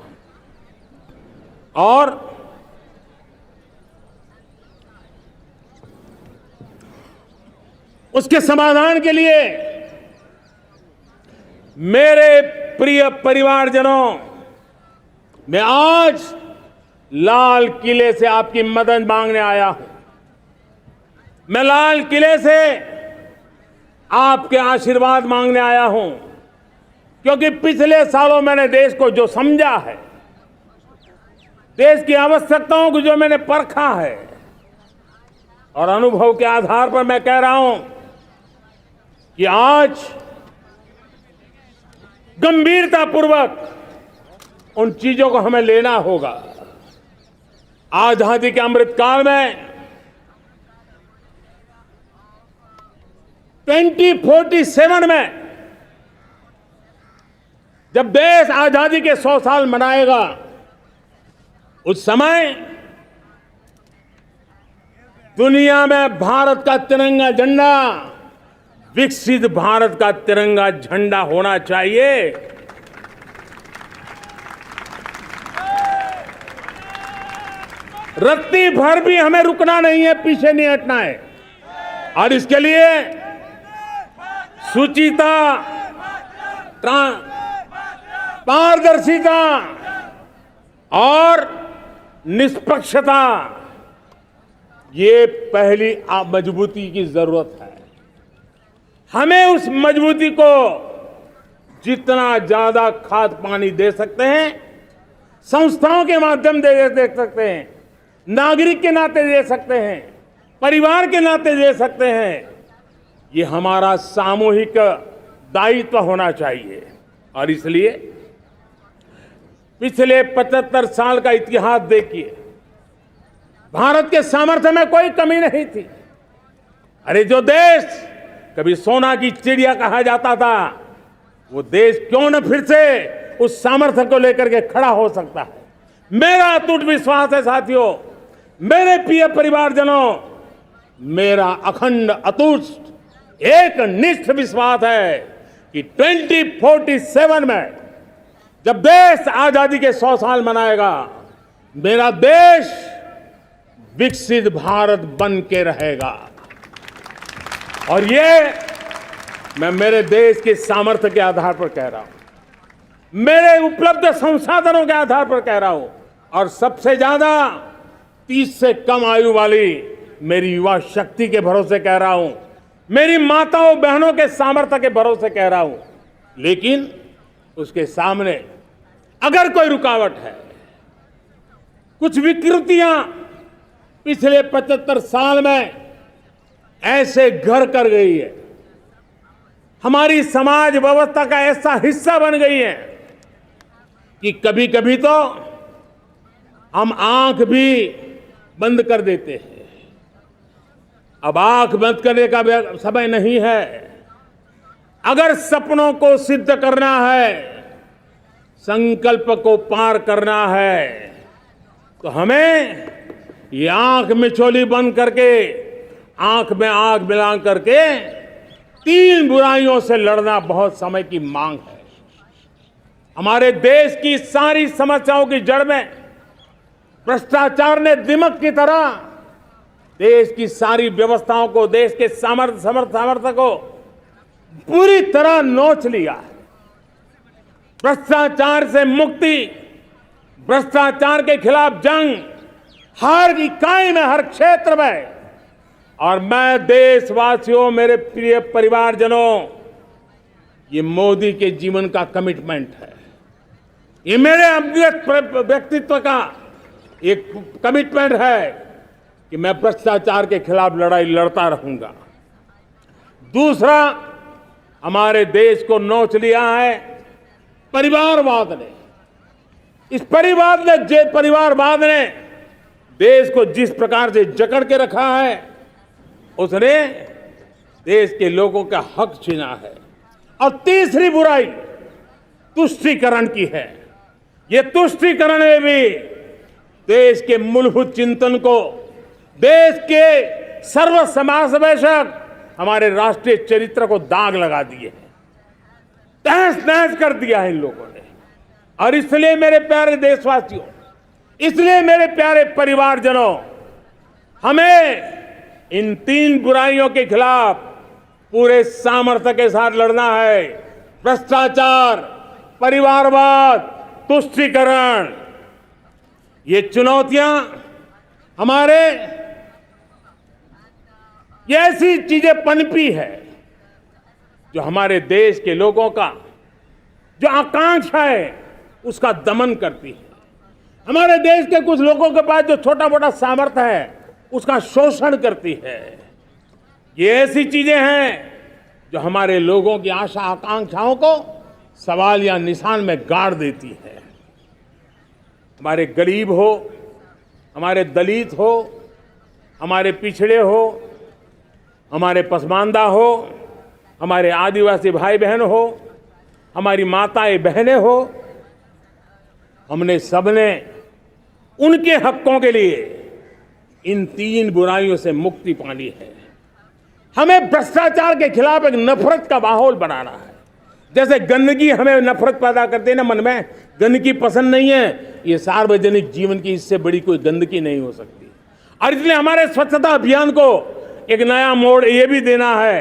और उसके समाधान के लिए मेरे प्रिय परिवारजनों, मैं आज लाल किले से आपकी मदद मांगने आया हूं। मैं लाल किले से आपके आशीर्वाद मांगने आया हूं, क्योंकि पिछले सालों मैंने देश को जो समझा है, देश की आवश्यकताओं को जो मैंने परखा है, और अनुभव के आधार पर मैं कह रहा हूं कि आज गंभीरतापूर्वक उन चीजों को हमें लेना होगा। आजादी के अमृतकाल में 2047 में जब देश आजादी के 100 साल मनाएगा, उस समय दुनिया में भारत का तिरंगा झंडा विकसित भारत का तिरंगा झंडा होना चाहिए। रत्ती भर भी हमें रुकना नहीं है, पीछे नहीं हटना है। और इसके लिए शुचिता, पारदर्शिता और निष्पक्षता, ये पहली मजबूती की जरूरत है। हमें उस मजबूती को जितना ज्यादा खाद पानी दे सकते हैं, संस्थाओं के माध्यम से दे सकते हैं, नागरिक के नाते दे सकते हैं, परिवार के नाते दे सकते हैं, ये हमारा सामूहिक दायित्व होना चाहिए। और इसलिए पिछले 75 साल का इतिहास देखिए, भारत के सामर्थ्य में कोई कमी नहीं थी। अरे जो देश कभी सोना की चिड़िया कहा जाता था, वो देश क्यों न फिर से उस सामर्थ्य को लेकर के खड़ा हो सकता है। मेरा अटूट विश्वास है साथियों, मेरे प्रिय परिवारजनों, मेरा अखंड अटूट एक निष्ठ विश्वास है कि 2047 में जब देश आजादी के 100 साल मनाएगा, मेरा देश विकसित भारत बन के रहेगा। और ये मैं मेरे देश के सामर्थ्य के आधार पर कह रहा हूं, मेरे उपलब्ध संसाधनों के आधार पर कह रहा हूं, और सबसे ज्यादा 30 से कम आयु वाली मेरी युवा शक्ति के भरोसे कह रहा हूं, मेरी माताओं बहनों के सामर्थ्य के भरोसे कह रहा हूं। लेकिन उसके सामने अगर कोई रुकावट है, कुछ विकृतियां पिछले 75 साल में ऐसे घर कर गई है, हमारी समाज व्यवस्था का ऐसा हिस्सा बन गई है कि कभी कभी तो हम आंख भी बंद कर देते हैं। अब आंख बंद करने का समय नहीं है। अगर सपनों को सिद्ध करना है, संकल्प को पार करना है, तो हमें ये आंख मिचौली बंद करके, आंख में आंख मिला करके 3 बुराइयों से लड़ना बहुत समय की मांग है। हमारे देश की सारी समस्याओं की जड़ में भ्रष्टाचार ने दिमक की तरह देश की सारी व्यवस्थाओं को, देश के सामर्थ्य को पूरी तरह नोच लिया है। भ्रष्टाचार से मुक्ति, भ्रष्टाचार के खिलाफ जंग हर इकाई में, हर क्षेत्र में। और मैं देशवासियों, मेरे प्रिय परिवारजनों, ये मोदी के जीवन का कमिटमेंट है। ये मेरे अपने व्यक्तित्व का एक कमिटमेंट है कि मैं भ्रष्टाचार के खिलाफ लड़ाई लड़ता रहूंगा। दूसरा, हमारे देश को नोच लिया है परिवारवाद ने। इस परिवारवाद ने देश को जिस प्रकार से जकड़ के रखा है, उसने देश के लोगों का हक छीना है। और तीसरी बुराई तुष्टीकरण की है। ये तुष्टीकरण में भी देश के मूलभूत चिंतन को, देश के सर्व समावेशक हमारे राष्ट्रीय चरित्र को दाग लगा दिए हैं, तहस नहस कर दिया है इन लोगों ने। और इसलिए मेरे प्यारे देशवासियों, इसलिए मेरे प्यारे परिवारजनों, हमें इन 3 बुराइयों के खिलाफ पूरे सामर्थ्य के साथ लड़ना है। भ्रष्टाचार, परिवारवाद, तुष्टीकरण, ये चुनौतियां हमारे, ये ऐसी चीजें पनपी है जो हमारे देश के लोगों का जो आकांक्षा है उसका दमन करती है। हमारे देश के कुछ लोगों के पास जो छोटा मोटा सामर्थ्य है उसका शोषण करती है। ये ऐसी चीजें हैं जो हमारे लोगों की आशा आकांक्षाओं को सवाल या निशान में गाड़ देती है। हमारे गरीब हो, हमारे दलित हो, हमारे पिछड़े हो, हमारे पसमानदा हो, हमारे आदिवासी भाई बहन हो, हमारी माताएं बहनें हो, हमने सबने उनके हकों के लिए इन 3 बुराइयों से मुक्ति पानी है। हमें भ्रष्टाचार के खिलाफ एक नफरत का माहौल बनाना है। जैसे गंदगी हमें नफरत पैदा करते हैं ना मन में, गंदगी पसंद नहीं है, ये सार्वजनिक जीवन की इससे बड़ी कोई गंदगी नहीं हो सकती। और इसलिए हमारे स्वच्छता अभियान को एक नया मोड़ ये भी देना है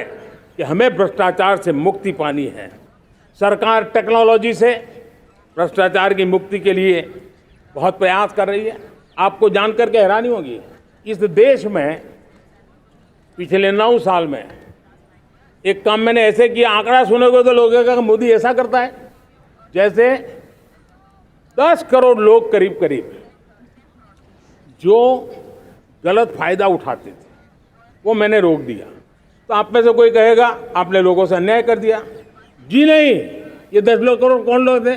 कि हमें भ्रष्टाचार से मुक्ति पानी है। सरकार टेक्नोलॉजी से भ्रष्टाचार की मुक्ति के लिए बहुत प्रयास कर रही है। आपको जानकर के हैरानी होगी, इस देश में पिछले 9 साल में एक काम मैंने ऐसे किया, आंकड़ा सुनोगे तो लोग कहेंगे मोदी ऐसा करता है, जैसे 10 करोड़ लोग करीब करीब जो गलत फायदा उठाते थे वो मैंने रोक दिया। तो आप में से कोई कहेगा आपने लोगों से अन्याय कर दिया। जी नहीं, ये 10 करोड़ कौन लोग थे?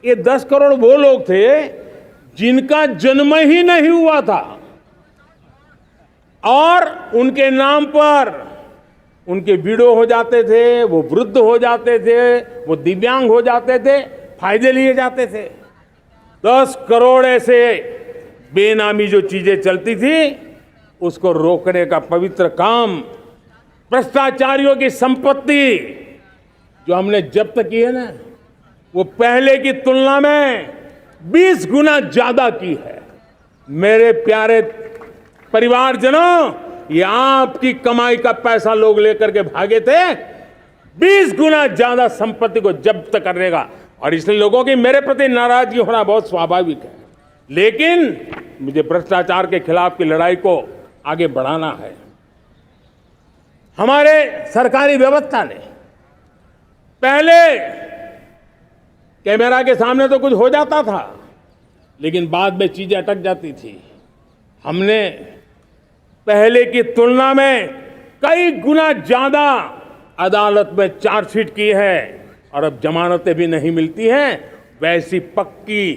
ये 10 करोड़ वो लोग थे जिनका जन्म ही नहीं हुआ था और उनके नाम पर उनके विडो हो जाते थे, वो वृद्ध हो जाते थे, वो दिव्यांग हो जाते थे, फायदे लिए जाते थे। 10 करोड़ ऐसे बेनामी जो चीजें चलती थी उसको रोकने का पवित्र काम, भ्रष्टाचारियों की संपत्ति जो हमने जब्त की है ना, वो पहले की तुलना में 20 गुना ज्यादा की है। मेरे प्यारे परिवारजनों, ये आपकी कमाई का पैसा लोग लेकर के भागे थे, 20 गुना ज्यादा संपत्ति को जब्त करने का। और इसलिए लोगों की मेरे प्रति नाराजगी होना बहुत स्वाभाविक है, लेकिन मुझे भ्रष्टाचार के खिलाफ की लड़ाई को आगे बढ़ाना है। हमारे सरकारी व्यवस्था ने पहले कैमरा के सामने तो कुछ हो जाता था, लेकिन बाद में चीजें अटक जाती थी। हमने पहले की तुलना में कई गुना ज्यादा अदालत में चार्जशीट की है और अब जमानतें भी नहीं मिलती हैं। वैसी पक्की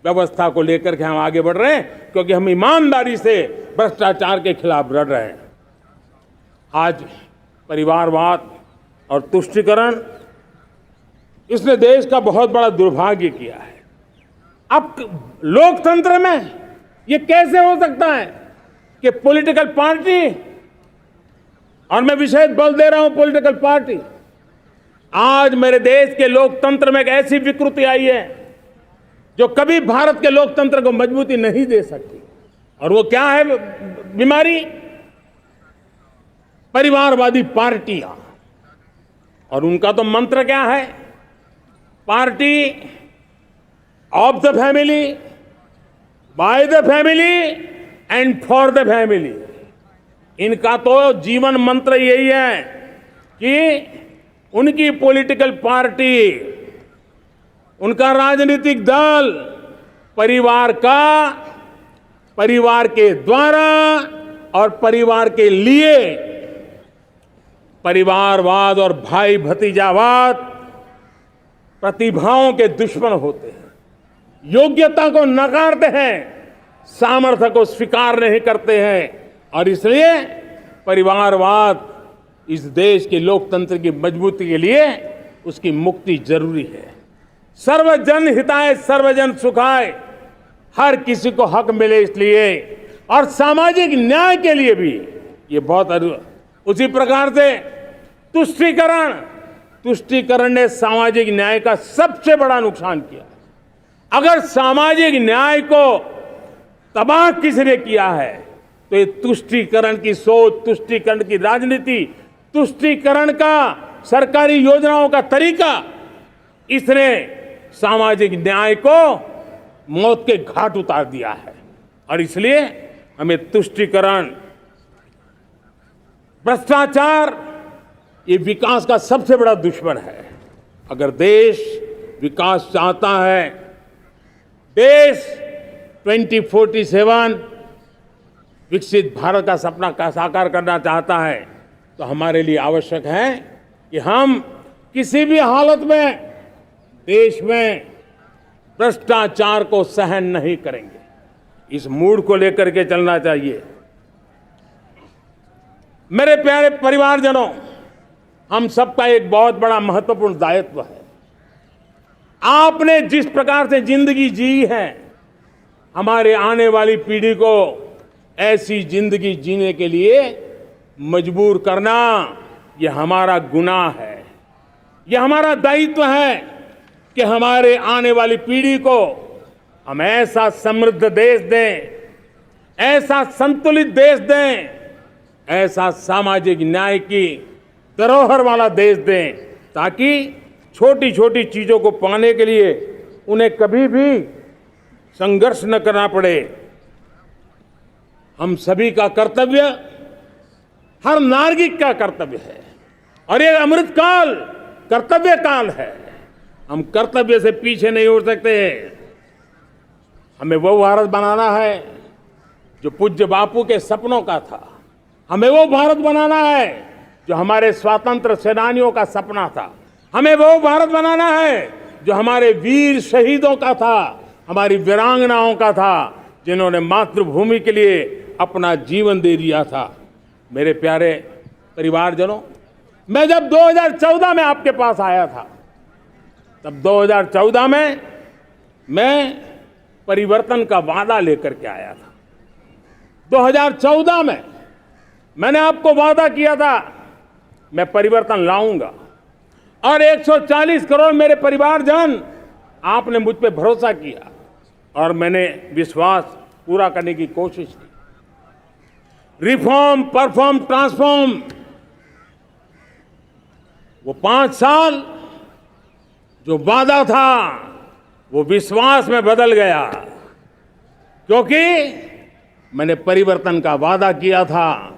व्यवस्था को लेकर के हम आगे बढ़ रहे हैं, क्योंकि हम ईमानदारी से भ्रष्टाचार के खिलाफ लड़ रहे हैं। आज परिवारवाद और तुष्टीकरण, इसने देश का बहुत बड़ा दुर्भाग्य किया है। अब लोकतंत्र में ये कैसे हो सकता है कि पॉलिटिकल पार्टी, और मैं विशेष बल दे रहा हूं पॉलिटिकल पार्टी, आज मेरे देश के लोकतंत्र में एक ऐसी विकृति आई है जो कभी भारत के लोकतंत्र को मजबूती नहीं दे सकती। और वो क्या है बीमारी? परिवारवादी पार्टियां। और उनका तो मंत्र क्या है? Party of the family, by the family and for the family. इनका तो जीवन मंत्र यही है कि उनकी पॉलिटिकल पार्टी, उनका राजनीतिक दल परिवार का, परिवार के द्वारा और परिवार के लिए, परिवारवाद और भाई भतीजावाद प्रतिभाओं के दुश्मन होते हैं, योग्यता को नकारते हैं, सामर्थ्य को स्वीकार नहीं करते हैं। और इसलिए परिवारवाद इस देश के लोकतंत्र की मजबूती के लिए उसकी मुक्ति जरूरी है। सर्वजन हिताय सर्वजन सुखाय, हर किसी को हक मिले इसलिए, और सामाजिक न्याय के लिए भी ये बहुत। उसी प्रकार से तुष्टीकरण ने सामाजिक न्याय का सबसे बड़ा नुकसान किया। अगर सामाजिक न्याय को तबाह किसने किया है तो ये तुष्टीकरण की सोच, तुष्टीकरण की राजनीति, तुष्टीकरण का सरकारी योजनाओं का तरीका, इसने सामाजिक न्याय को मौत के घाट उतार दिया है। और इसलिए हमें तुष्टीकरण, भ्रष्टाचार, ये विकास का सबसे बड़ा दुश्मन है। अगर देश विकास चाहता है, देश 2047 विकसित भारत का सपना का साकार करना चाहता है, तो हमारे लिए आवश्यक है कि हम किसी भी हालत में देश में भ्रष्टाचार को सहन नहीं करेंगे। इस मूड को लेकर के चलना चाहिए। मेरे प्यारे परिवारजनों, हम सबका एक बहुत बड़ा महत्वपूर्ण दायित्व है। आपने जिस प्रकार से जिंदगी जी है, हमारे आने वाली पीढ़ी को ऐसी जिंदगी जीने के लिए मजबूर करना, यह हमारा गुनाह है। यह हमारा दायित्व है कि हमारे आने वाली पीढ़ी को हम ऐसा समृद्ध देश दें, ऐसा संतुलित देश दें, ऐसा सामाजिक न्याय की धरोहर वाला देश दें, ताकि छोटी छोटी चीजों को पाने के लिए उन्हें कभी भी संघर्ष न करना पड़े। हम सभी का कर्तव्य, हर नागरिक का कर्तव्य है, और ये अमृत काल कर्तव्य काल है। हम कर्तव्य से पीछे नहीं उठ सकते। हमें वो भारत बनाना है जो पूज्य बापू के सपनों का था। हमें वो भारत बनाना है जो हमारे स्वतंत्र सेनानियों का सपना था। हमें वो भारत बनाना है जो हमारे वीर शहीदों का था, हमारी वीरांगनाओं का था, जिन्होंने मातृभूमि के लिए अपना जीवन दे दिया था। मेरे प्यारे परिवारजनों, मैं जब 2014 में आपके पास आया था, तब 2014 में मैं परिवर्तन का वादा लेकर के आया था। 2014 में मैंने आपको वादा किया था, मैं परिवर्तन लाऊंगा, और 140 करोड़ मेरे परिवारजन, आपने मुझ पे भरोसा किया और मैंने विश्वास पूरा करने की कोशिश की। रिफॉर्म, परफॉर्म, ट्रांसफॉर्म, वो 5 साल जो वादा था वो विश्वास में बदल गया, क्योंकि मैंने परिवर्तन का वादा किया था।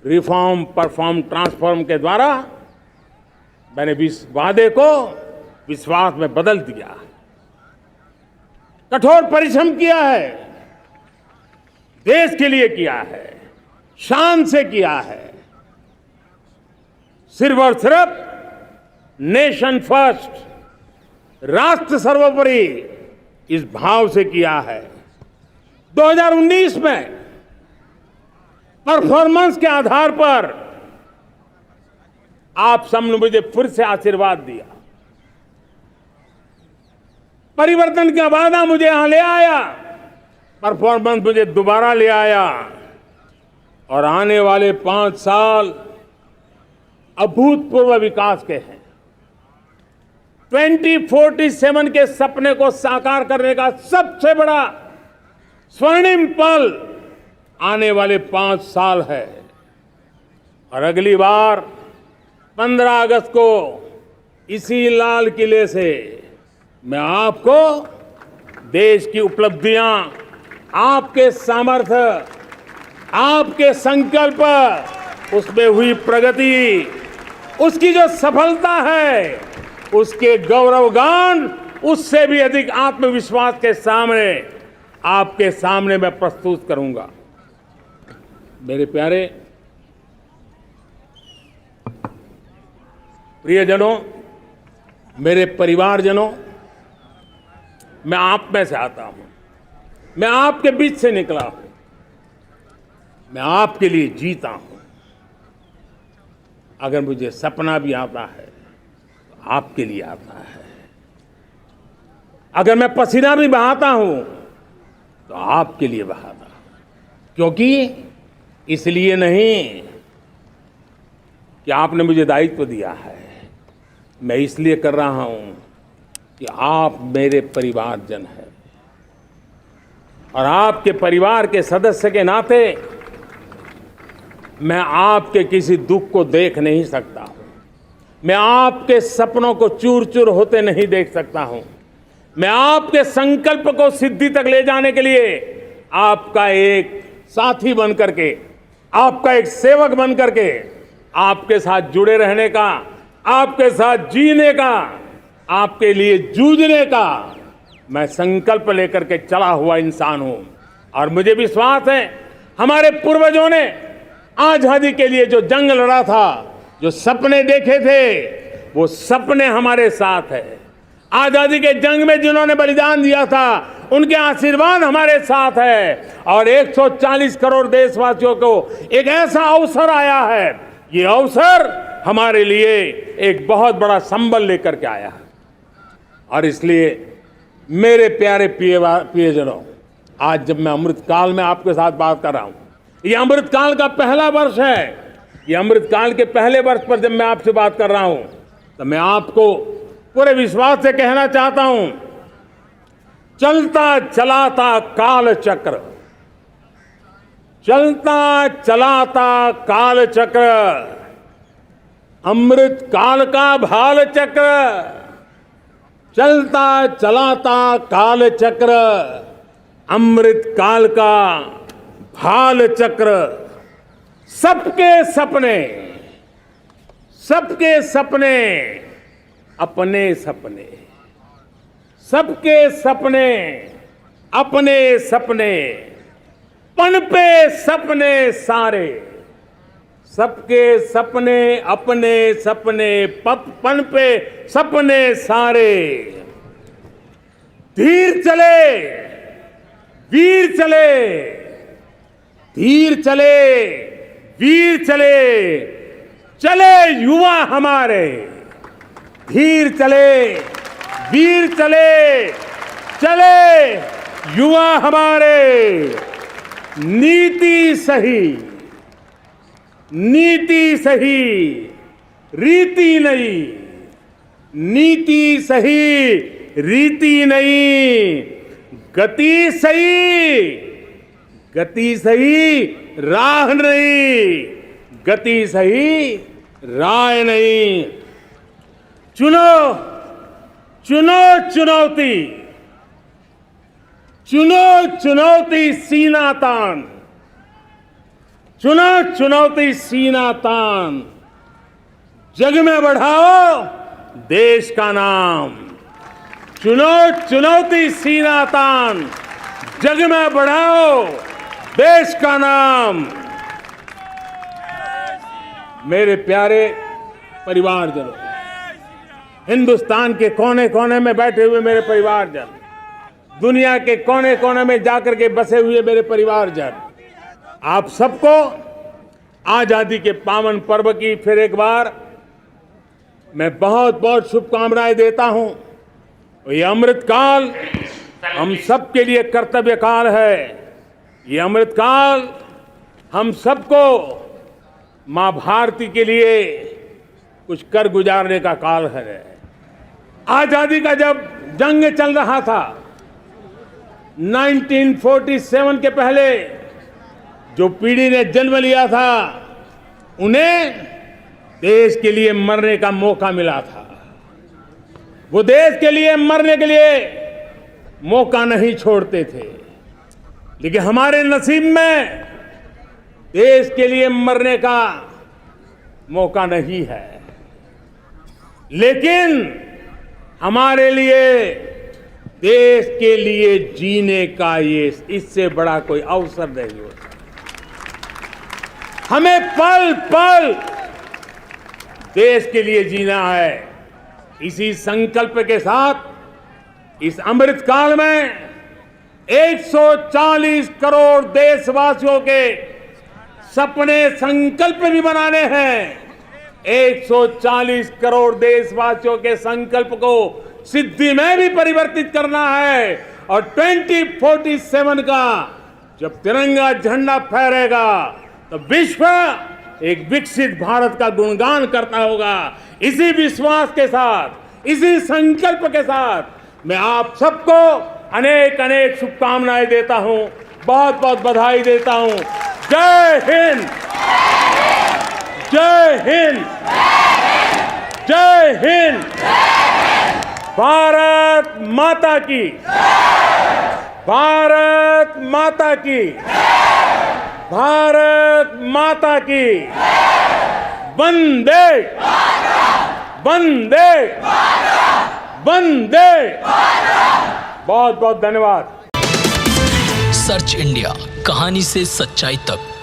रिफॉर्म, परफॉर्म, ट्रांसफॉर्म के द्वारा मैंने इस वादे को विश्वास में बदल दिया। कठोर परिश्रम किया है, देश के लिए किया है, शान से किया है, सिर्फ और सिर्फ नेशन फर्स्ट, राष्ट्र सर्वोपरि, इस भाव से किया है। 2019 में परफॉर्मेंस के आधार पर आप सबने मुझे फिर से आशीर्वाद दिया। परिवर्तन का वादा मुझे यहां ले आया, परफॉर्मेंस मुझे दोबारा ले आया, और आने वाले 5 साल अभूतपूर्व विकास के हैं। 2047 के सपने को साकार करने का सबसे बड़ा स्वर्णिम पल आने वाले 5 साल है। और अगली बार 15 अगस्त को इसी लाल किले से मैं आपको देश की उपलब्धियां, आपके सामर्थ्य, आपके संकल्प, उसमें हुई प्रगति, उसकी जो सफलता है, उसके गौरवगान, उससे भी अधिक आत्मविश्वास के सामने, आपके सामने मैं प्रस्तुत करूंगा। मेरे प्यारे प्रियजनों, मेरे परिवारजनों, मैं आप में से आता हूं, मैं आपके बीच से निकला हूं, मैं आपके लिए जीता हूं। अगर मुझे सपना भी आता है तो आपके लिए आता है। अगर मैं पसीना भी बहाता हूं तो आपके लिए बहाता हूं, क्योंकि इसलिए नहीं कि आपने मुझे दायित्व दिया है, मैं इसलिए कर रहा हूं कि आप मेरे परिवारजन हैं, और आपके परिवार के सदस्य के नाते मैं आपके किसी दुख को देख नहीं सकता हूं, मैं आपके सपनों को चूर चूर होते नहीं देख सकता हूं, मैं आपके संकल्प को सिद्धि तक ले जाने के लिए आपका एक साथी बन करके, आपका एक सेवक बन करके, आपके साथ जुड़े रहने का, आपके साथ जीने का, आपके लिए जूझने का मैं संकल्प लेकर के चला हुआ इंसान हूं। और मुझे विश्वास है, हमारे पूर्वजों ने आजादी के लिए जो जंग लड़ा था, जो सपने देखे थे, वो सपने हमारे साथ है। आजादी के जंग में जिन्होंने बलिदान दिया था, उनके आशीर्वाद हमारे साथ है। और 140 करोड़ देशवासियों को एक ऐसा अवसर आया है, ये अवसर हमारे लिए एक बहुत बड़ा संबल लेकर के आया है। और इसलिए मेरे प्यारे प्रियजनों, आज जब मैं अमृतकाल में आपके साथ बात कर रहा हूं, ये अमृतकाल का पहला वर्ष है। ये अमृतकाल के पहले वर्ष पर जब मैं आपसे बात कर रहा हूं, तो मैं आपको पूरे विश्वास से कहना चाहता हूं, चलता चलाता काल चक्र, चलता चलाता काल चक्र, अमृत काल का भाल चक्र, चलता चलाता काल चक्र, अमृत काल का भाल चक्र, सबके सपने, सबके सपने अपने सपने, सबके सपने अपने सपने, पनपे सपने सारे, सबके सपने अपने सपने, पनपे सपने सारे, धीर चले वीर चले, धीर चले वीर चले, चले युवा हमारे, धीर चले वीर चले, चले युवा हमारे, नीति सही, नीति सही, रीति नहीं, नीति सही, रीति नहीं, गति सही, गति सही, राह नहीं, गति सही, राह नहीं। चुनो चुनो चुनौती, चुनो चुनौती सीना तान, चुनो चुनौती सीना तान, जग में बढ़ाओ देश का नाम, चुनो चुनौती सीना तान, जग में बढ़ाओ देश का नाम। मेरे प्यारे परिवारजनों, हिंदुस्तान के कोने कोने में बैठे हुए मेरे परिवारजन, दुनिया के कोने कोने में जाकर के बसे हुए मेरे परिवारजन, आप सबको आजादी के पावन पर्व की फिर एक बार मैं बहुत बहुत शुभकामनाएं देता हूं। ये अमृतकाल हम सबके लिए कर्तव्य काल है। ये अमृतकाल हम सबको मां भारती के लिए कुछ कर गुजारने का काल है। आजादी का जब जंग चल रहा था 1947 के पहले, जो पीढ़ी ने जन्म लिया था, उन्हें देश के लिए मरने का मौका मिला था। वो देश के लिए मरने के लिए मौका नहीं छोड़ते थे, लेकिन हमारे नसीब में देश के लिए मरने का मौका नहीं है। लेकिन हमारे लिए देश के लिए जीने का ये इससे बड़ा कोई अवसर नहीं होता। हमें पल पल देश के लिए जीना है। इसी संकल्प के साथ इस अमृतकाल में 140 करोड़ देशवासियों के सपने संकल्प भी बनाने हैं। 140 करोड़ देशवासियों के संकल्प को सिद्धि में भी परिवर्तित करना है। और 2047 का जब तिरंगा झंडा फहरेगा तो विश्व एक विकसित भारत का गुणगान करता होगा। इसी विश्वास के साथ, इसी संकल्प के साथ मैं आप सबको अनेक अनेक शुभकामनाएं देता हूं, बहुत बहुत बधाई देता हूं। जय हिंद, जय हिंद, जय हिंद। भारत माता की, भारत माता की, भारत माता की। वंदे वंदे वंदे। बहुत बहुत धन्यवाद। सर्च इंडिया, कहानी से सच्चाई तक।